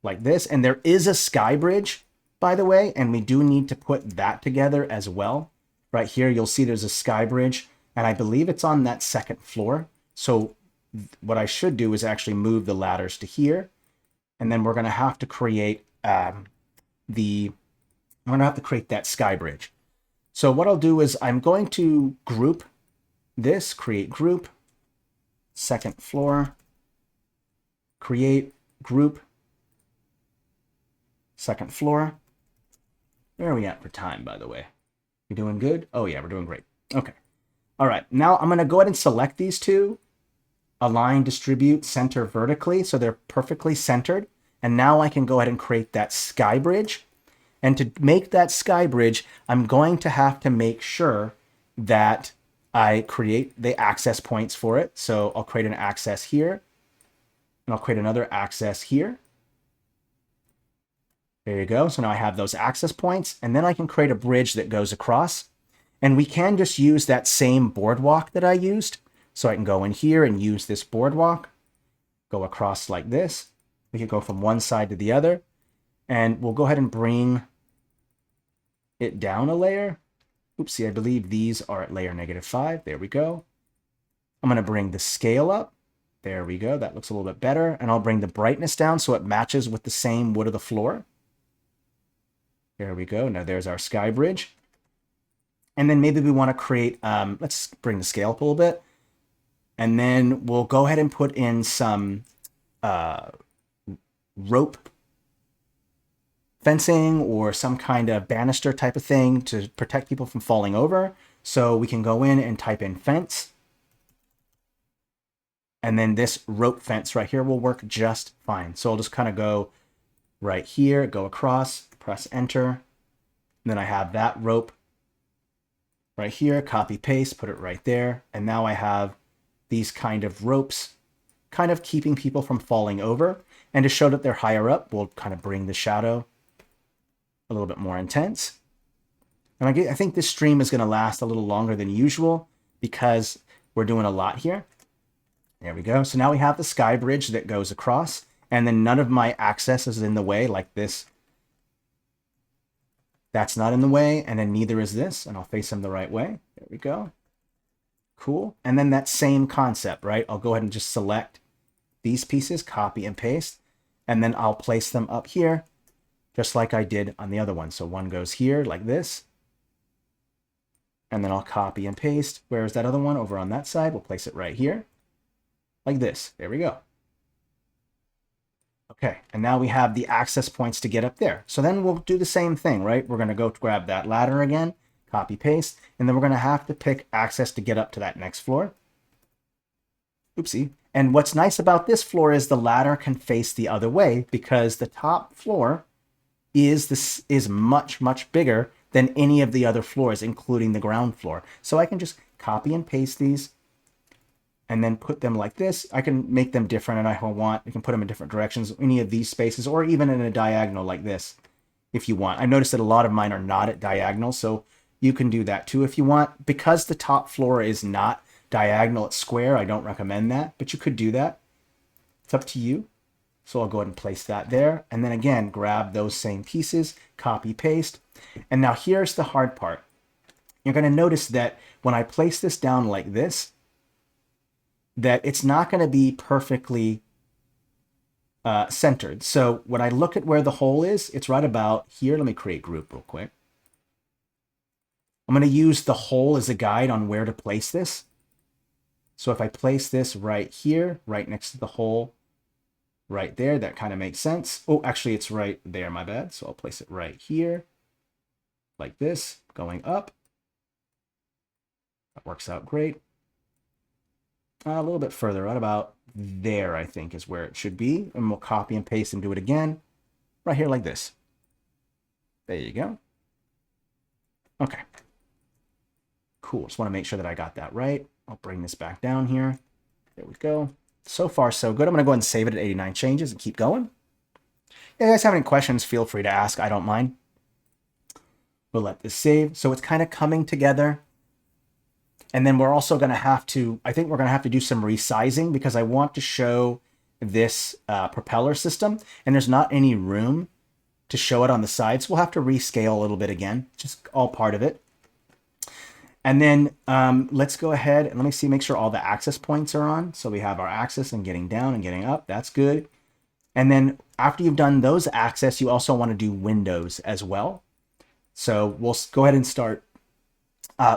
like this. And there is a sky bridge, by the way, and we do need to put that together as well. Right here, you'll see there's a sky bridge, and I believe it's on that second floor. So what I should do is actually move the ladders to here, and then we're going to have to create that sky bridge. So what I'll do is I'm going to group this, create group, second floor, create group, second floor. Where are we at for time, by the way? We doing good? Oh yeah, we're doing great. Okay. All right, now I'm going to go ahead and select these two, align, distribute, center vertically, so they're perfectly centered. And now I can go ahead and create that sky bridge. And to make that sky bridge, I'm going to have to make sure that I create the access points for it. So I'll create an access here. And I'll create another access here. There you go. So now I have those access points, and then I can create a bridge that goes across. And we can just use that same boardwalk that I used. So I can go in here and use this boardwalk, go across like this. We can go from one side to the other, and we'll go ahead and bring it down a layer. Oopsie, I believe these are at layer -5. There we go. I'm going to bring the scale up. There we go. That looks a little bit better. And I'll bring the brightness down so it matches with the same wood of the floor. There we go. Now there's our sky bridge. And then maybe we want to create, let's bring the scale up a little bit. And then we'll go ahead and put in some rope fencing or some kind of banister type of thing to protect people from falling over. So we can go in and type in fence. And then this rope fence right here will work just fine. So I'll just kind of go right here, go across, press enter. And then I have that rope right here, copy paste, put it right there. And now I have these kind of ropes kind of keeping people from falling over. And to show that they're higher up, we'll kind of bring the shadow a little bit more intense. And I think this stream is going to last a little longer than usual because we're doing a lot here. There we go. So now we have the sky bridge that goes across, and then none of my access is in the way like this. That's not in the way, and then neither is this, and I'll face them the right way. There we go. Cool. And then that same concept, right? I'll go ahead and just select these pieces, copy and paste, and then I'll place them up here just like I did on the other one. So one goes here like this, and then I'll copy and paste. Where's that other one? Over on that side. We'll place it right here like this. There we go. Okay, and now we have the access points to get up there. So then we'll do the same thing, right? We're going to go grab that ladder again, copy paste, and then we're going to have to pick access to get up to that next floor. Oopsie. And what's nice about this floor is the ladder can face the other way because the top floor is much, much bigger than any of the other floors, including the ground floor. So I can just copy and paste these and then put them like this. I can make them different, and I want. You can put them in different directions, any of these spaces, or even in a diagonal like this if you want. I noticed that a lot of mine are not at diagonal, so you can do that too if you want. Because the top floor is not diagonal, it's square, I don't recommend that, but you could do that. It's up to you. So I'll go ahead and place that there. And then again, grab those same pieces, copy, paste. And now here's the hard part. You're going to notice that when I place this down like this, that it's not going to be perfectly centered. So when I look at where the hole is, it's right about here. Let me create group real quick. I'm going to use the hole as a guide on where to place this. So if I place this right here, right next to the hole, right there, that kind of makes sense. Oh, actually, it's right there, my bad. So I'll place it right here, like this, going up. That works out great. A little bit further, right about there, I think, is where it should be. And we'll copy and paste and do it again, right here like this. There you go. Okay. Cool. Just want to make sure that I got that right. I'll bring this back down here. There we go. So far, so good. I'm going to go ahead and save it at 89 changes and keep going. If you guys have any questions, feel free to ask. I don't mind. We'll let this save. So it's kind of coming together. And then we're also going to have to, I think we're going to have to do some resizing because I want to show this propeller system. And there's not any room to show it on the sides. We'll have to rescale a little bit again. Just all part of it. And then let's go ahead and let me see, make sure all the access points are on. So we have our access and getting down and getting up. That's good. And then after you've done those access, you also want to do windows as well. So we'll go ahead and start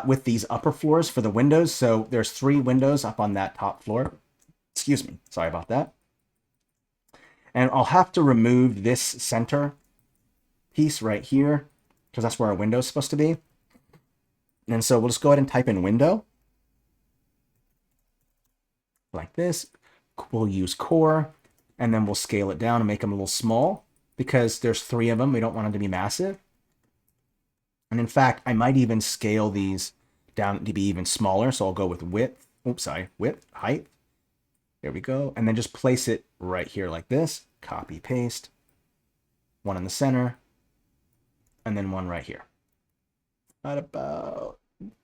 with these upper floors for the windows. So there's 3 windows up on that top floor. Excuse me. Sorry about that. And I'll have to remove this center piece right here because that's where our window is supposed to be. And so we'll just go ahead and type in window like this. We'll use core, and then we'll scale it down and make them a little small because there's 3 of them. We don't want them to be massive. And in fact, I might even scale these down to be even smaller. So I'll go with width. Oops, sorry, width, height. There we go. And then just place it right here like this. Copy, paste. One in the center. And then one right here. Right about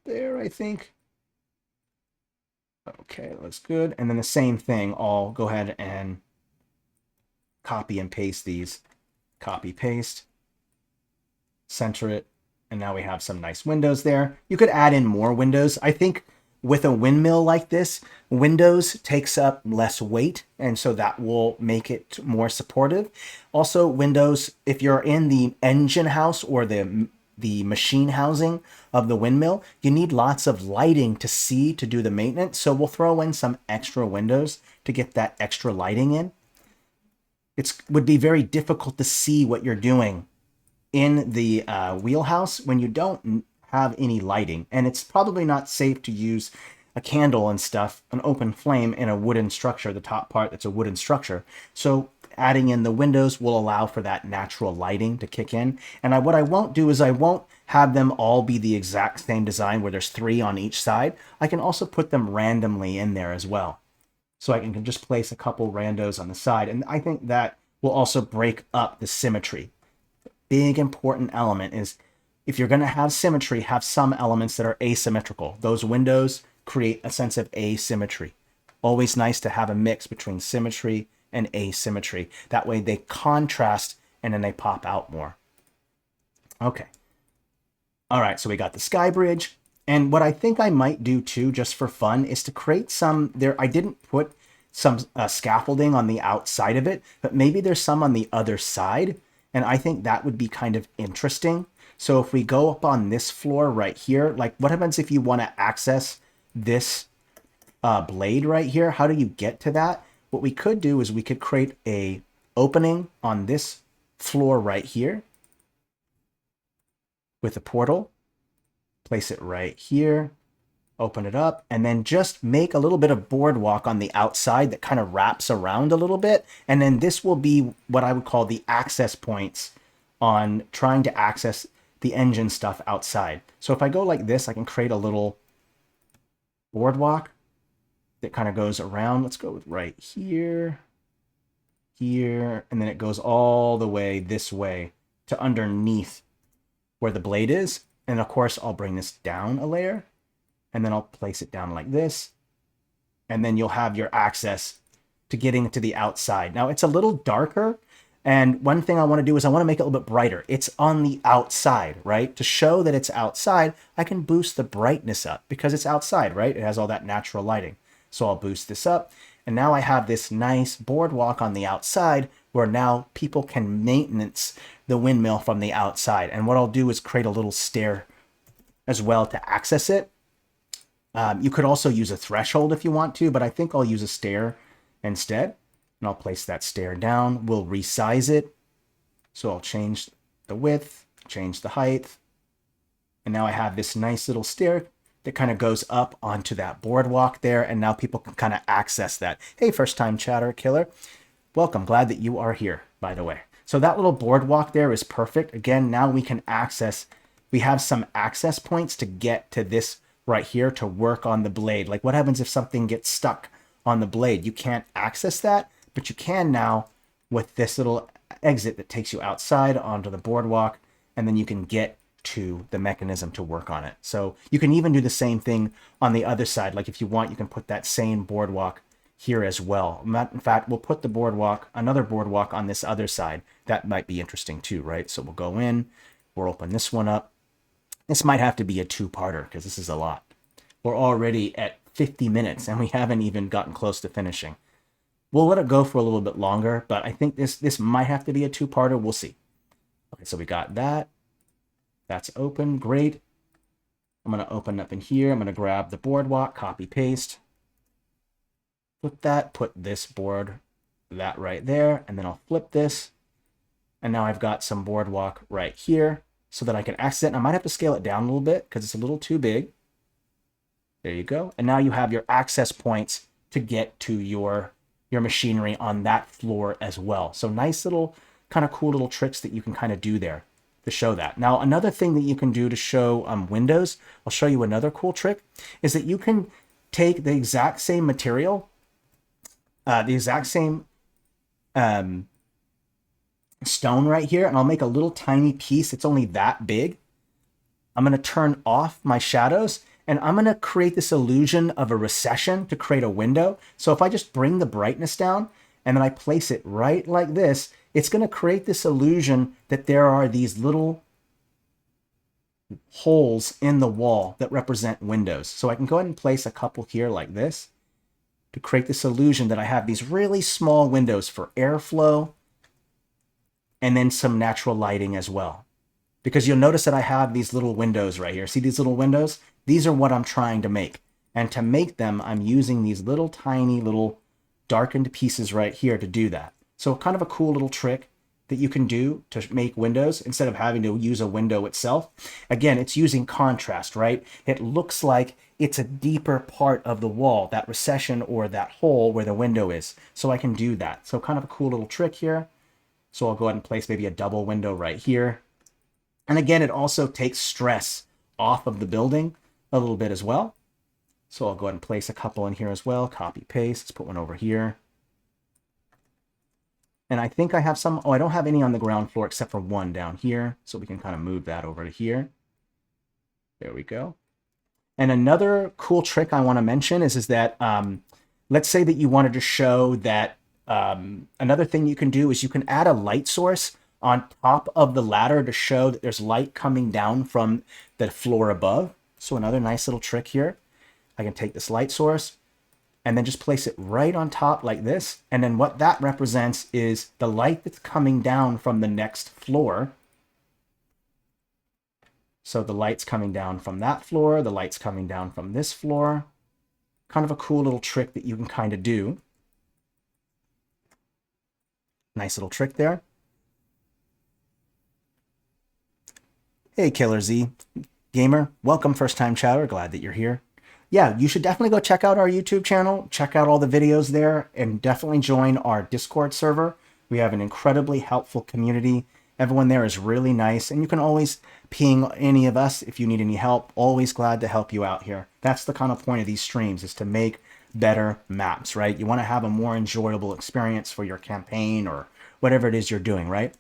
there, I think. Okay, looks good. And then the same thing, I'll go ahead and copy and paste these. Copy, paste. Center it. And now we have some nice windows there. You could add in more windows. I think with a windmill like this, windows takes up less weight, and so that will make it more supportive. Also, windows, if you're in the engine house or the machine housing of the windmill, you need lots of lighting to see to do the maintenance. So we'll throw in some extra windows to get that extra lighting in. It would be very difficult to see what you're doing in the wheelhouse when you don't have any lighting, and it's probably not safe to use a candle and stuff, an open flame in a wooden structure, the top part that's a wooden structure. So adding in the windows will allow for that natural lighting to kick in. And what I won't do is I won't have them all be the exact same design where there's 3 on each side. I can also put them randomly in there as well. So I can just place a couple randos on the side, and I think that will also break up the symmetry. Big important element is if you're going to have symmetry, have some elements that are asymmetrical. Those windows create a sense of asymmetry. Always nice to have a mix between symmetry and asymmetry. That way they contrast and then they pop out more. Okay. All right, so we got the sky bridge. And what I think I might do too, just for fun, is to create some there. I didn't put some scaffolding on the outside of it, but maybe there's some on the other side. And I think that would be kind of interesting. So if we go up on this floor right here, like what happens if you want to access this blade right here? How do you get to that? What we could do is we could create a opening on this floor right here with a portal. Place it right here. Open it up, and then just make a little bit of boardwalk on the outside that kind of wraps around a little bit. And then this will be what I would call the access points on trying to access the engine stuff outside. So if I go like this, I can create a little boardwalk that kind of goes around. Let's go with right here, here, and then it goes all the way this way to underneath where the blade is. And of course, I'll bring this down a layer. And then I'll place it down like this. And then you'll have your access to getting to the outside. Now, it's a little darker. And one thing I want to do is I want to make it a little bit brighter. It's on the outside, right? To show that it's outside, I can boost the brightness up because it's outside, right? It has all that natural lighting. So I'll boost this up. And now I have this nice boardwalk on the outside where now people can maintenance the windmill from the outside. And what I'll do is create a little stair as well to access it. You could also use a threshold if you want to, but I think I'll use a stair instead. And I'll place that stair down. We'll resize it. So I'll change the width, change the height. And now I have this nice little stair that kind of goes up onto that boardwalk there. And now people can kind of access that. Hey, first time chatter killer. Welcome. Glad that you are here, by the way. So that little boardwalk there is perfect. Again, now we can access, we have some access points to get to this right here to work on the blade. Like what happens if something gets stuck on the blade? You can't access that, but you can now with this little exit that takes you outside onto the boardwalk, and then you can get to the mechanism to work on it. So you can even do the same thing on the other side. Like if you want, you can put that same boardwalk here as well. In fact, we'll put the boardwalk, another boardwalk on this other side. That might be interesting too, right? So we'll go in, we'll open this one up. This might have to be a two-parter because this is a lot. We're already at 50 minutes and we haven't even gotten close to finishing. We'll let it go for a little bit longer, but I think this might have to be a two-parter. We'll see. Okay, so we got that. That's open. Great. I'm going to open up in here. I'm going to grab the boardwalk, copy, paste. Flip that, put this board, that right there, and then I'll flip this. And now I've got some boardwalk right here so that I can access it. And I might have to scale it down a little bit because it's a little too big. There you go. And now you have your access points to get to your machinery on that floor as well. So nice little kind of cool little tricks that you can kind of do there to show that. Now, another thing that you can do to show windows, I'll show you another cool trick, is that you can take the exact same material the exact same um, stone right here, and I'll make a little tiny piece. It's only that big. I'm going to turn off my shadows, and I'm going to create this illusion of a recession to create a window. So if I just bring the brightness down and then I place it right like this, it's going to create this illusion that there are these little holes in the wall that represent windows. So I can go ahead and place a couple here like this to create this illusion that I have these really small windows for airflow and then some natural lighting as well. Because you'll notice that I have these little windows right here. See these little windows? These are what I'm trying to make. And to make them, I'm using these little tiny little darkened pieces right here to do that. So kind of a cool little trick that you can do to make windows instead of having to use a window itself. Again, it's using contrast, right? It looks like it's a deeper part of the wall, that recession or that hole where the window is. So I can do that. So kind of a cool little trick here. So I'll go ahead and place maybe a double window right here. And again, it also takes stress off of the building a little bit as well. So I'll go ahead and place a couple in here as well. Copy, paste. Let's put one over here. And I think I have some, I don't have any on the ground floor except for one down here. So we can kind of move that over to here. There we go. And another cool trick I want to mention is that, let's say that you wanted to show that, another thing you can do is you can add a light source on top of the ladder to show that there's light coming down from the floor above. So another nice little trick here. I can take this light source and then just place it right on top like this. And then what that represents is the light that's coming down from the next floor. So the light's coming down from that floor, the light's coming down from this floor. Kind of a cool little trick that you can kind of do. Nice little trick there. Hey, Killer Z Gamer. Welcome, first-time chatter. Glad that you're here. Yeah, you should definitely go check out our YouTube channel. Check out all the videos there and definitely join our Discord server. We have an incredibly helpful community. Everyone there is really nice, and you can always ping any of us if you need any help. Always glad to help you out here. That's the kind of point of these streams, is to make better maps, right? You want to have a more enjoyable experience for your campaign or whatever it is you're doing, right?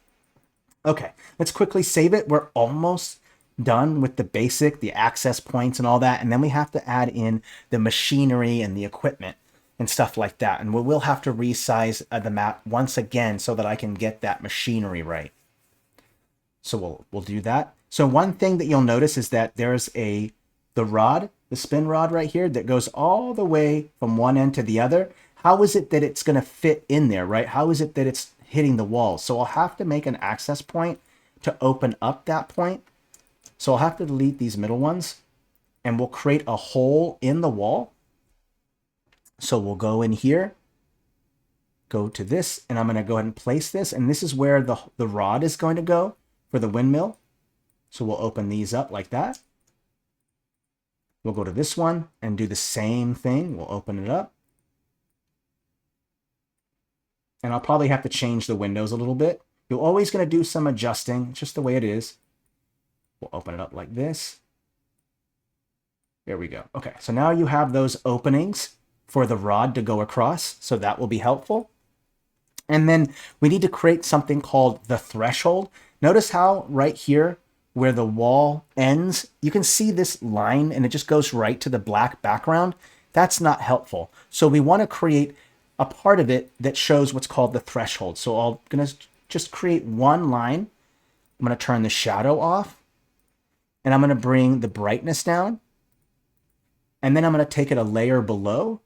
Okay, let's quickly save it. We're almost done with the basic, the access points and all that, and then we have to add in the machinery and the equipment and stuff like that. And we'll have to resize the map once again so that I can get that machinery right. So we'll do that. So one thing that you'll notice is that there's the rod, the spin rod right here that goes all the way from one end to the other. How is it that it's going to fit in there, right? How is it that it's hitting the wall? So I'll have to make an access point to open up that point. So I'll have to delete these middle ones, and we'll create a hole in the wall. So we'll go in here, go to this, and I'm going to go ahead and place this. And this is where the rod is going to go for the windmill. So we'll open these up like that. We'll go to this one and do the same thing. We'll open it up. And I'll probably have to change the windows a little bit. You're always going to do some adjusting. It's just the way it is. We'll open it up like this. There we go. Okay, so now you have those openings for the rod to go across. So that will be helpful. And then we need to create something called the threshold. Notice how right here where the wall ends, you can see this line and it just goes right to the black background. That's not helpful. So we want to create a part of it that shows what's called the threshold. So I'm going to just create one line. I'm going to turn the shadow off. And I'm going to bring the brightness down. And then I'm going to take it a layer below.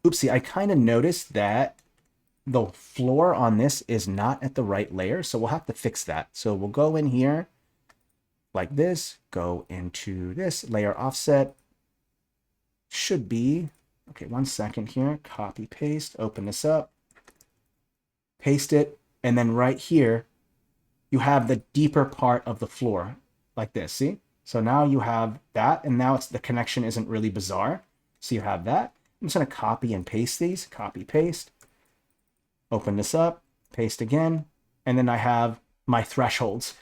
Oopsie, I kind of noticed that the floor on this is not at the right layer. So we'll have to fix that. So we'll go in here like this. Go into this layer offset. Should be, okay, 1 second here. Copy, paste, open this up. Paste it. And then right here, you have the deeper part of the floor like this, see? So now you have that, and now the connection isn't really bizarre. So you have that. I'm just gonna copy and paste these, copy, paste, open this up, paste again, and then I have my thresholds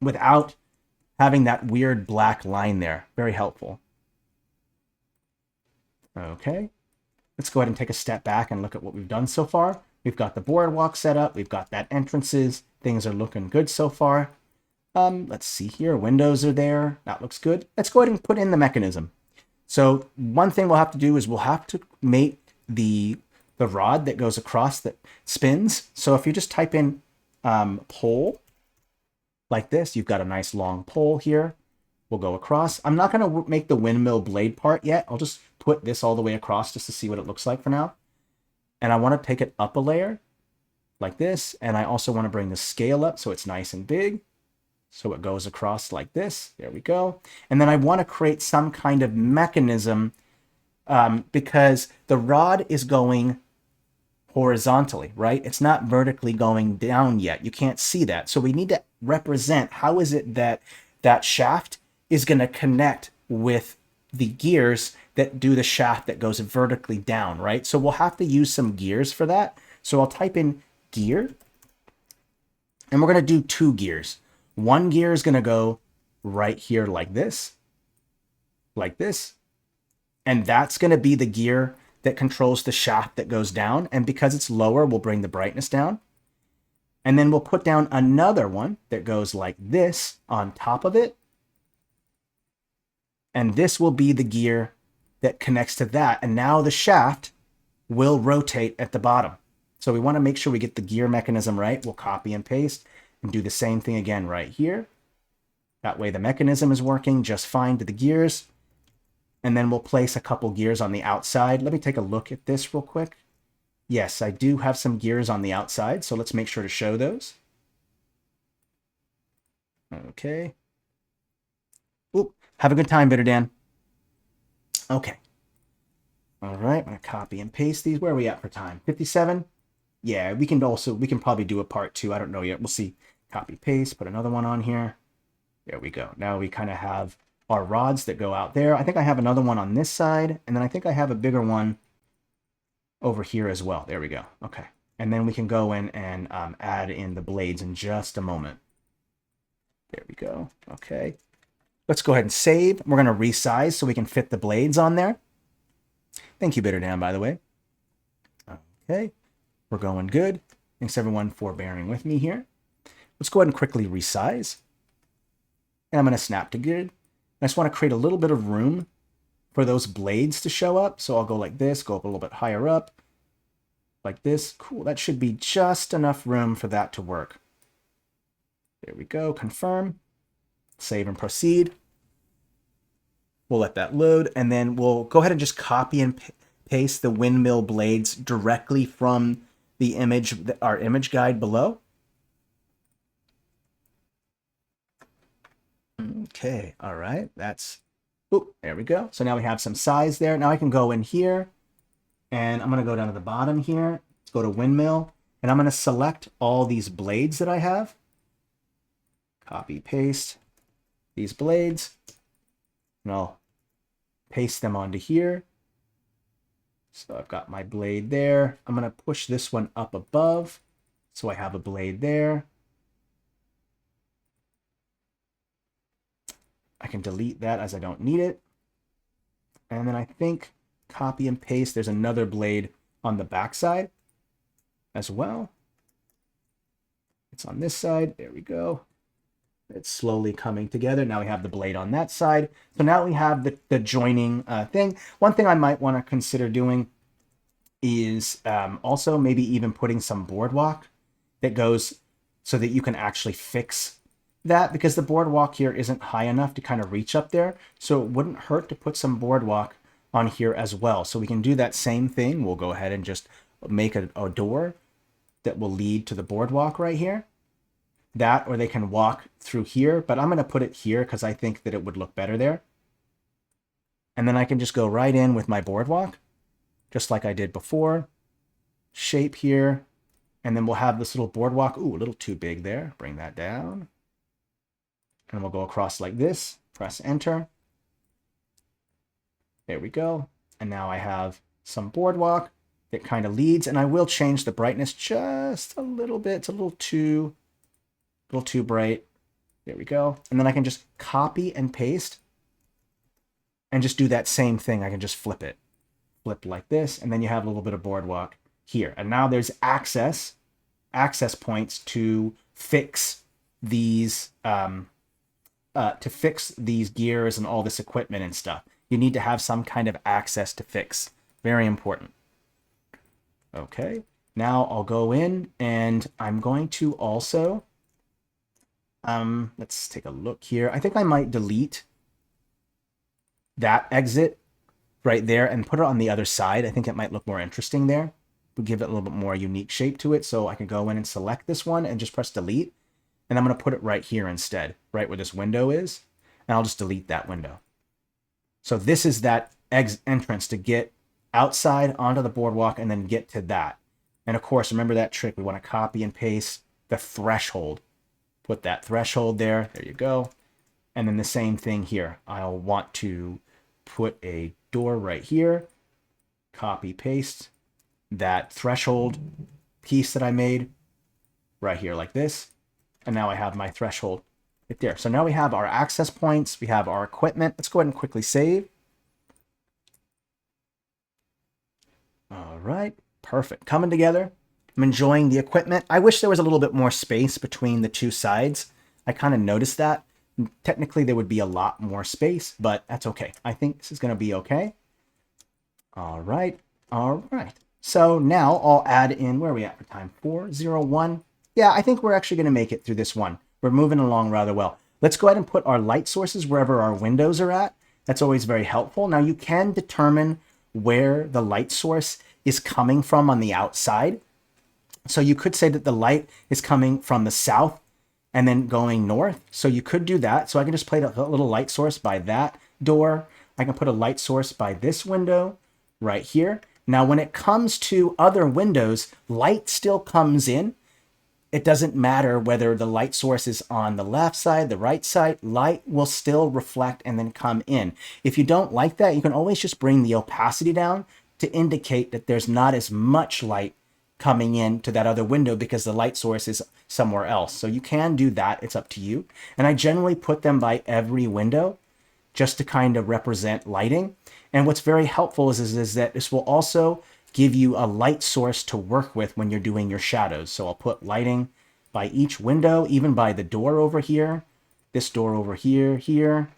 without having that weird black line there. Very helpful. Okay. let's go ahead and take a step back and look at what we've done so far. We've got the boardwalk set up. We've got that entrances. Things are looking good so far. Let's see here. Windows are there. That looks good. Let's go ahead and put in the mechanism. So one thing we'll have to do is we'll have to make the rod that goes across that spins. So if you just type in pole like this, you've got a nice long pole here. We'll go across. I'm not going to make the windmill blade part yet. I'll just put this all the way across just to see what it looks like for now. And I want to take it up a layer like this. And I also want to bring the scale up so it's nice and big. So it goes across like this. There we go. And then I want to create some kind of mechanism because the rod is going horizontally, right? It's not vertically going down yet. You can't see that. So we need to represent how is it that that shaft is going to connect with the gears that do the shaft that goes vertically down, right? So we'll have to use some gears for that. So I'll type in gear, and we're going to do 2 gears. One gear is going to go right here like this, and that's going to be the gear that controls the shaft that goes down. And because it's lower, we'll bring the brightness down. And then we'll put down another one that goes like this on top of it. And this will be the gear that connects to that. And now the shaft will rotate at the bottom. So we want to make sure we get the gear mechanism right. We'll copy and paste and do the same thing again right here. That way the mechanism is working just fine to the gears. And then we'll place a couple gears on the outside. Let me take a look at this real quick. Yes, I do have some gears on the outside, so let's make sure to show those. Okay. Oop, have a good time, Bitter Dan. Okay. All right, I'm going to copy and paste these. Where are we at for time? 57? Yeah, we can probably do a part 2. I don't know yet. We'll see. Copy, paste, put another one on here. There we go. Now we kind of have our rods that go out there. I think I have another one on this side, and then I think I have a bigger one over here as well. There we go. Okay. And then we can go in and add in the blades in just a moment. There we go. Okay. Let's go ahead and save. We're going to resize so we can fit the blades on there. Thank you, Bitter Dan, by the way. Okay. We're going good. Thanks, everyone, for bearing with me here. Let's go ahead and quickly resize. And I'm going to snap to good. I just want to create a little bit of room for those blades to show up. So I'll go like this, go up a little bit higher up, like this. Cool, that should be just enough room for that to work. There we go, confirm, save and proceed. We'll let that load, and then we'll go ahead and just copy and paste the windmill blades directly from the image, our image guide below. Okay, all right, that's, oop, there we go. So now we have some size there. Now I can go in here, and I'm going to go down to the bottom here. Let's go to Windmill, and I'm going to select all these blades that I have. Copy, paste these blades, and I'll paste them onto here. So I've got my blade there. I'm going to push this one up above, so I have a blade there. I can delete that as I don't need it. And then I think copy and paste. There's another blade on the back side as well. It's on this side. There we go. It's slowly coming together. Now we have the blade on that side. So now we have the joining thing. One thing I might want to consider doing is also maybe even putting some boardwalk that goes so that you can actually fix that, because the boardwalk here isn't high enough to kind of reach up there. So it wouldn't hurt to put some boardwalk on here as well. So we can do that same thing. We'll go ahead and just make a door that will lead to the boardwalk right here. That, or they can walk through here, but I'm going to put it here because I think that it would look better there. And then I can just go right in with my boardwalk, just like I did before. Shape here, and then we'll have this little boardwalk. Ooh, a little too big there. Bring that down. And we'll go across like this, press enter. There we go. And now I have some boardwalk that kind of leads, and I will change the brightness just a little bit. It's a little too bright. There we go. And then I can just copy and paste and just do that same thing. I can just flip it. flip like this, and then you have a little bit of boardwalk here. And now there's access points to fix these gears and all this equipment and stuff. You need to have some kind of access to fix. Very important. Okay, now I'll go in and I'm going to also, let's take a look here. I think I might delete that exit right there and put it on the other side. I think it might look more interesting there. We'll give it a little bit more unique shape to it. So I can go in and select this one and just press delete. And I'm going to put it right here instead, right where this window is. And I'll just delete that window. So this is that entrance to get outside onto the boardwalk and then get to that. And of course, remember that trick. We want to copy and paste the threshold. Put that threshold there. There you go. And then the same thing here. I'll want to put a door right here. Copy, paste that threshold piece that I made right here like this. And now I have my threshold right there. So now we have our access points. We have our equipment. Let's go ahead and quickly save. All right, perfect. Coming together. I'm enjoying the equipment. I wish there was a little bit more space between the two sides. I kind of noticed that. Technically, there would be a lot more space, but that's okay. I think this is going to be okay. All right, all right. So now I'll add in, where are we at for time? 4:01. Yeah, I think we're actually going to make it through this one. We're moving along rather well. Let's go ahead and put our light sources wherever our windows are at. That's always very helpful. Now you can determine where the light source is coming from on the outside. So you could say that the light is coming from the south and then going north. So you could do that. So I can just play a little light source by that door. I can put a light source by this window right here. Now, when it comes to other windows, light still comes in. It doesn't matter whether the light source is on the left side, the right side, light will still reflect and then come in. If you don't like that, you can always just bring the opacity down to indicate that there's not as much light coming in to that other window because the light source is somewhere else. So you can do that. It's up to you. And I generally put them by every window just to kind of represent lighting. And what's very helpful is that this will also give you a light source to work with when you're doing your shadows. So I'll put lighting by each window, even by the door over here, this door over here, here.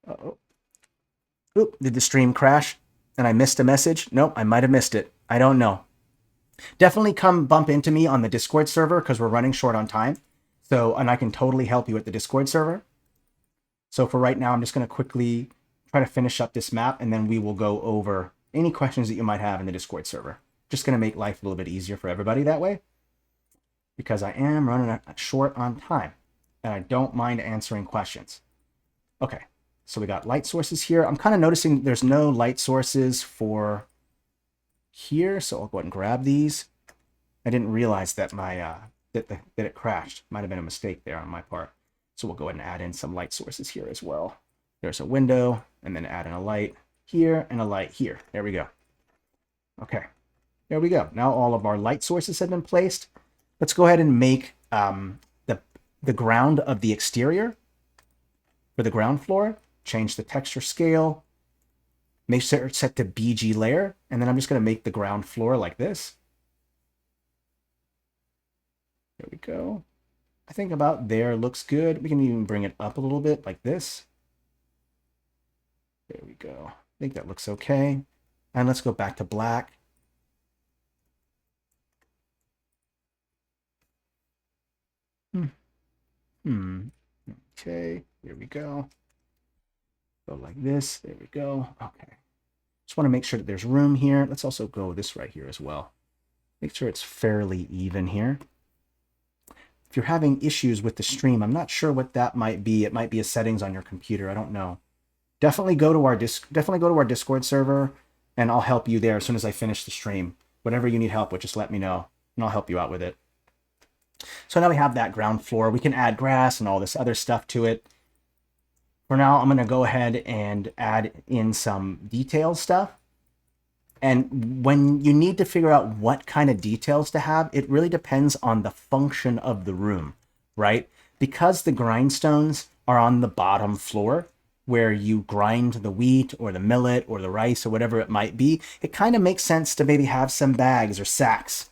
Uh-oh. Oop, did the stream crash and I missed a message? Nope, I might have missed it. I don't know. Definitely come bump into me on the Discord server because we're running short on time. So, and I can totally help you at the Discord server. So for right now, I'm just going to quickly try to finish up this map, and then we will go over any questions that you might have in the Discord server. Just going to make life a little bit easier for everybody that way, because I am running short on time, and I don't mind answering questions. Okay, so we got light sources here. I'm kind of noticing there's no light sources for here, so I'll go ahead and grab these. I didn't realize that my that it crashed. Might have been a mistake there on my part. So we'll go ahead and add in some light sources here as well. There's a window, and then add in a light here and a light here. There we go. Okay, there we go. Now all of our light sources have been placed. Let's go ahead and make the ground of the exterior for the ground floor. Change the texture scale. Make sure it's set to BG layer, and then I'm just going to make the ground floor like this. There we go. I think about there looks good. We can even bring it up a little bit like this. There we go. I think that looks okay. And let's go back to black. Okay, here we go. Go like this. There we go. Okay. Just want to make sure that there's room here. Let's also go this right here as well. Make sure it's fairly even here. If you're having issues with the stream, I'm not sure what that might be. It might be a settings on your computer. I don't know. Definitely go to our Discord server, and I'll help you there as soon as I finish the stream. Whatever you need help with, just let me know, and I'll help you out with it. So now we have that ground floor. We can add grass and all this other stuff to it. For now, I'm going to go ahead and add in some detail stuff. And when you need to figure out what kind of details to have, it really depends on the function of the room, right? Because the grindstones are on the bottom floor, where you grind the wheat or the millet or the rice or whatever it might be, it kind of makes sense to maybe have some bags or sacks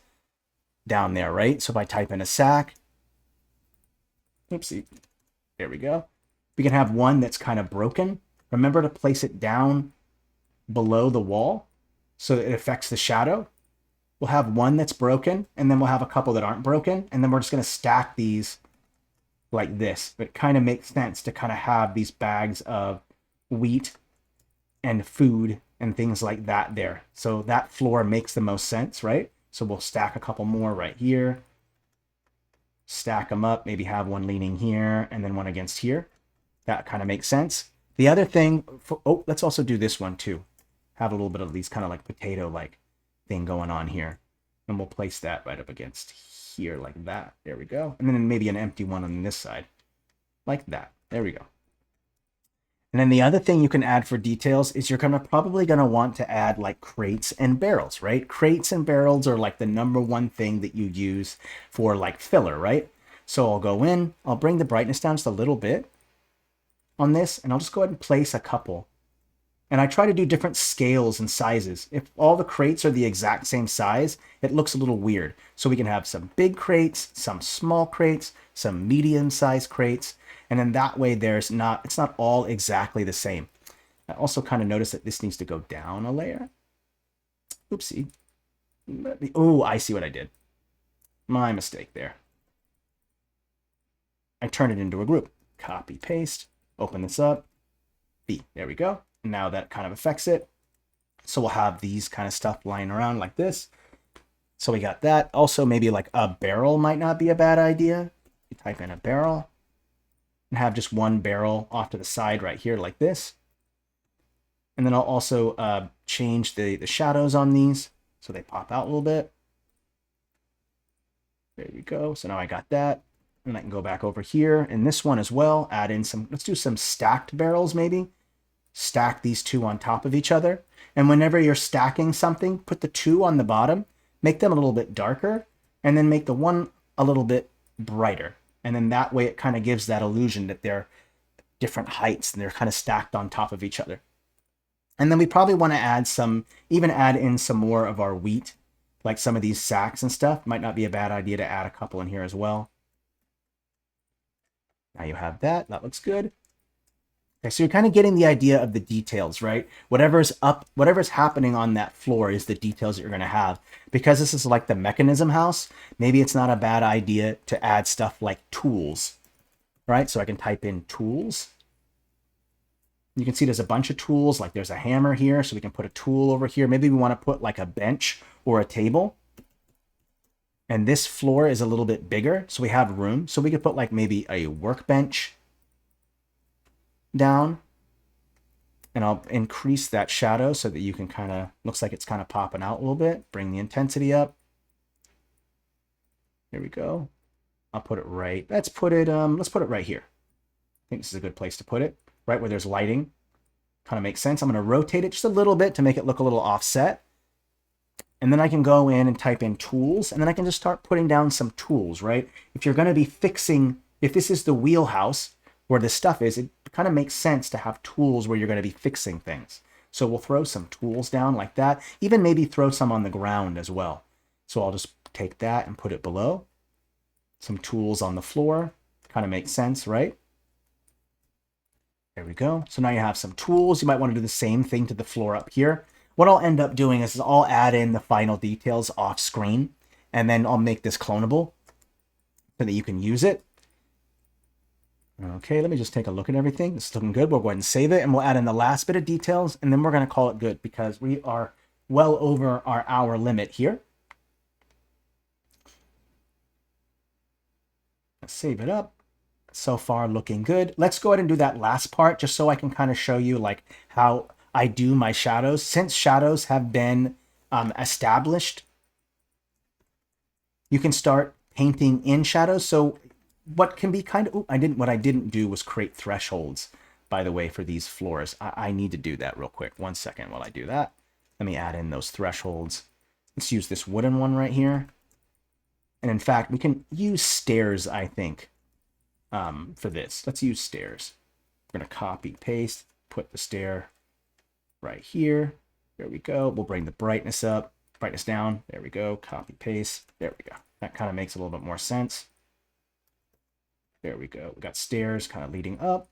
down there, right? So if I type in a sack, oopsie, there we go. We can have one that's kind of broken. Remember to place it down below the wall so that it affects the shadow. We'll have one that's broken, and then we'll have a couple that aren't broken, and then we're just going to stack these like this. But it kind of makes sense to kind of have these bags of wheat and food and things like that there. So that floor makes the most sense, right? So we'll stack a couple more right here. Stack them up, maybe have one leaning here and then one against here. That kind of makes sense. The other thing, let's also do this one too. Have a little bit of these kind of like potato-like thing going on here. And we'll place that right up against here like that. There we go. And then maybe an empty one on this side. Like that. There we go. And then the other thing you can add for details is you're probably going to want to add like crates and barrels, right? Crates and barrels are like the #1 thing that you use for like filler, right? So I'll go in, I'll bring the brightness down just a little bit on this, and I'll just go ahead and place a couple. And I try to do different scales and sizes. If all the crates are the exact same size, it looks a little weird. So we can have some big crates, some small crates, some medium-sized crates, and then that way it's not all exactly the same. I also kind of noticed that this needs to go down a layer. Oopsie. Oh, I see what I did. My mistake there. I turn it into a group. Copy, paste, open this up. B, there we go. Now that kind of affects it. So we'll have these kind of stuff lying around like this. So we got that. Also, maybe like a barrel might not be a bad idea. You type in a barrel and have just one barrel off to the side right here like this. And then I'll also change the shadows on these so they pop out a little bit. There you go. So now I got that. And I can go back over here in this one as well. Add in some, let's do some stacked barrels maybe. Stack these two on top of each other. And whenever you're stacking something, put the two on the bottom, make them a little bit darker, and then make the one a little bit brighter. And then that way it kind of gives that illusion that they're different heights and they're kind of stacked on top of each other. And then we probably want to add in some more of our wheat, like some of these sacks and stuff. Might not be a bad idea to add a couple in here as well. Now you have that. That looks good. Okay, so you're kind of getting the idea of the details, right? Whatever's happening on that floor is the details that you're going to have. Because this is like the mechanism house, maybe it's not a bad idea to add stuff like tools, right? So I can type in tools. You can see there's a bunch of tools, like there's a hammer here, so we can put a tool over here. Maybe we want to put like a bench or a table. And this floor is a little bit bigger, so we have room. So we could put like maybe a workbench down, and I'll increase that shadow so that you can kind of, looks like it's kind of popping out a little bit. Bring the intensity up. There we go. I'll put it right, let's put it right here. I think this is a good place to put it, right where there's lighting. Kind of makes sense. I'm going to rotate it just a little bit to make it look a little offset. And then I can go in and type in tools, and then I can just start putting down some tools, right? If you're going to be fixing, if this is the wheelhouse where this stuff is, it kind of makes sense to have tools where you're going to be fixing things. So we'll throw some tools down like that. Even maybe throw some on the ground as well. So I'll just take that and put it below. Some tools on the floor. Kind of makes sense, right? There we go. So now you have some tools. You might want to do the same thing to the floor up here. What I'll end up doing is I'll add in the final details off screen, and then I'll make this clonable so that you can use it. Okay, let me just take a look at everything. This is looking good. We'll go ahead and save it, and we'll add in the last bit of details, and then we're going to call it good because we are well over our hour limit here. Let's save it up. So far, looking good. Let's go ahead and do that last part just so I can kind of show you like how I do my shadows. Since shadows have been established, you can start painting in shadows. So what can be kind of, what I didn't do was create thresholds, by the way, for these floors. I need to do that real quick. 1 second while I do that. Let me add in those thresholds. Let's use this wooden one right here. And in fact, we can use stairs, I think, for this. Let's use stairs. We're going to copy, paste, put the stair right here. There we go. We'll bring the brightness up, brightness down. There we go. Copy, paste. There we go. That kind of makes a little bit more sense. There we go. We got stairs kind of leading up.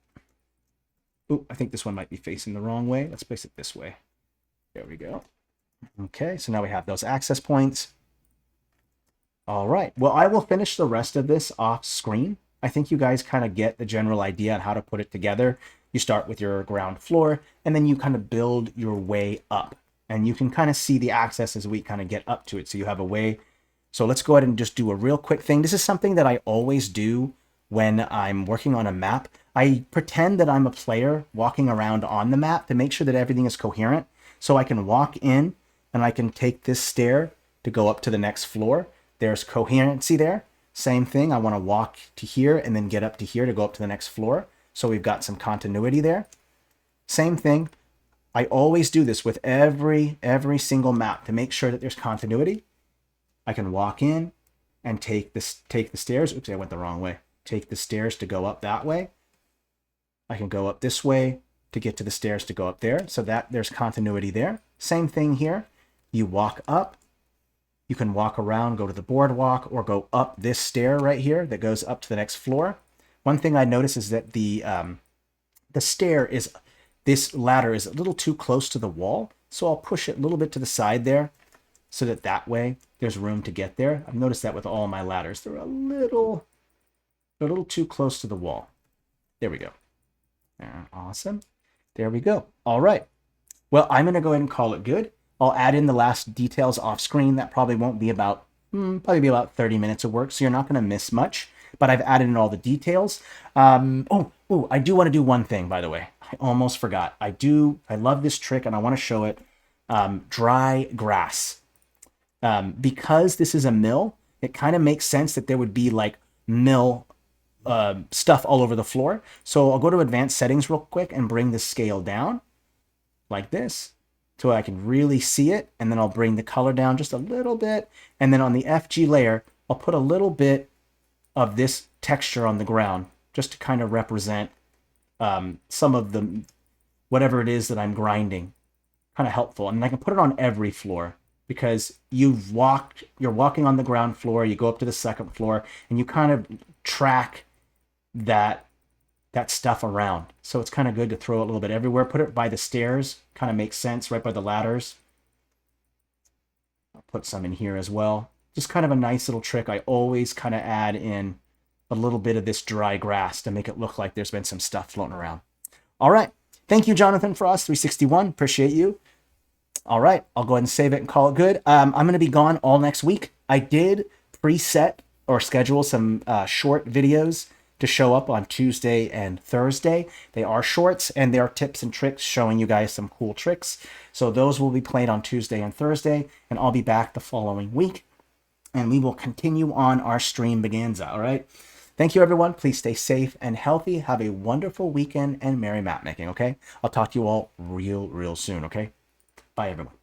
Ooh, I think this one might be facing the wrong way. Let's place it this way. There we go. Okay, so now we have those access points. All right. Well, I will finish the rest of this off screen. I think you guys kind of get the general idea on how to put it together. You start with your ground floor, and then you kind of build your way up. And you can kind of see the access as we kind of get up to it. So you have a way. So let's go ahead and just do a real quick thing. This is something that I always do when I'm working on a map. I pretend that I'm a player walking around on the map to make sure that everything is coherent. So I can walk in and I can take this stair to go up to the next floor. There's coherency there. Same thing. I want to walk to here and then get up to here to go up to the next floor. So we've got some continuity there. Same thing. I always do this with every single map to make sure that there's continuity. I can walk in and take the stairs. Oops, I went the wrong way. Take the stairs to go up that way. I can go up this way to get to the stairs to go up there. So that there's continuity there. Same thing here. You walk up. You can walk around, go to the boardwalk, or go up this stair right here that goes up to the next floor. One thing I notice is that the stair is, this ladder is a little too close to the wall. So I'll push it a little bit to the side there so that way there's room to get there. I've noticed that with all my ladders. They're a little too close to the wall. There we go. Awesome. There we go. All right. Well, I'm going to go ahead and call it good. I'll add in the last details off screen. That probably won't be about, probably be about 30 minutes of work. So you're not going to miss much, but I've added in all the details. I do want to do one thing, by the way. I almost forgot. I love this trick and I want to show it. Dry grass. Because this is a mill, it kind of makes sense that there would be like mill stuff all over the floor. So I'll go to advanced settings real quick and bring the scale down like this so I can really see it. And then I'll bring the color down just a little bit. And then on the FG layer, I'll put a little bit of this texture on the ground just to kind of represent some of the, whatever it is that I'm grinding. Kind of helpful. And I can put it on every floor because you're walking on the ground floor, you go up to the second floor, and you kind of track that stuff around. So it's kind of good to throw it a little bit everywhere. Put it by the stairs, kind of makes sense, right by the ladders. I'll put some in here as well. Just kind of a nice little trick. I always kind of add in a little bit of this dry grass to make it look like there's been some stuff floating around. All right. Thank you, Jonathan Frost 361. Appreciate you. All right. I'll go ahead and save it and call it good. I'm going to be gone all next week. I did preset or schedule some short videos to show up on Tuesday and Thursday. They are shorts and they are tips and tricks showing you guys some cool tricks. So those will be played on Tuesday and Thursday, and I'll be back the following week. And we will continue on our stream Baganza, all right? Thank you, everyone. Please stay safe and healthy. Have a wonderful weekend and merry map making, okay? I'll talk to you all real soon, okay? Bye, everyone.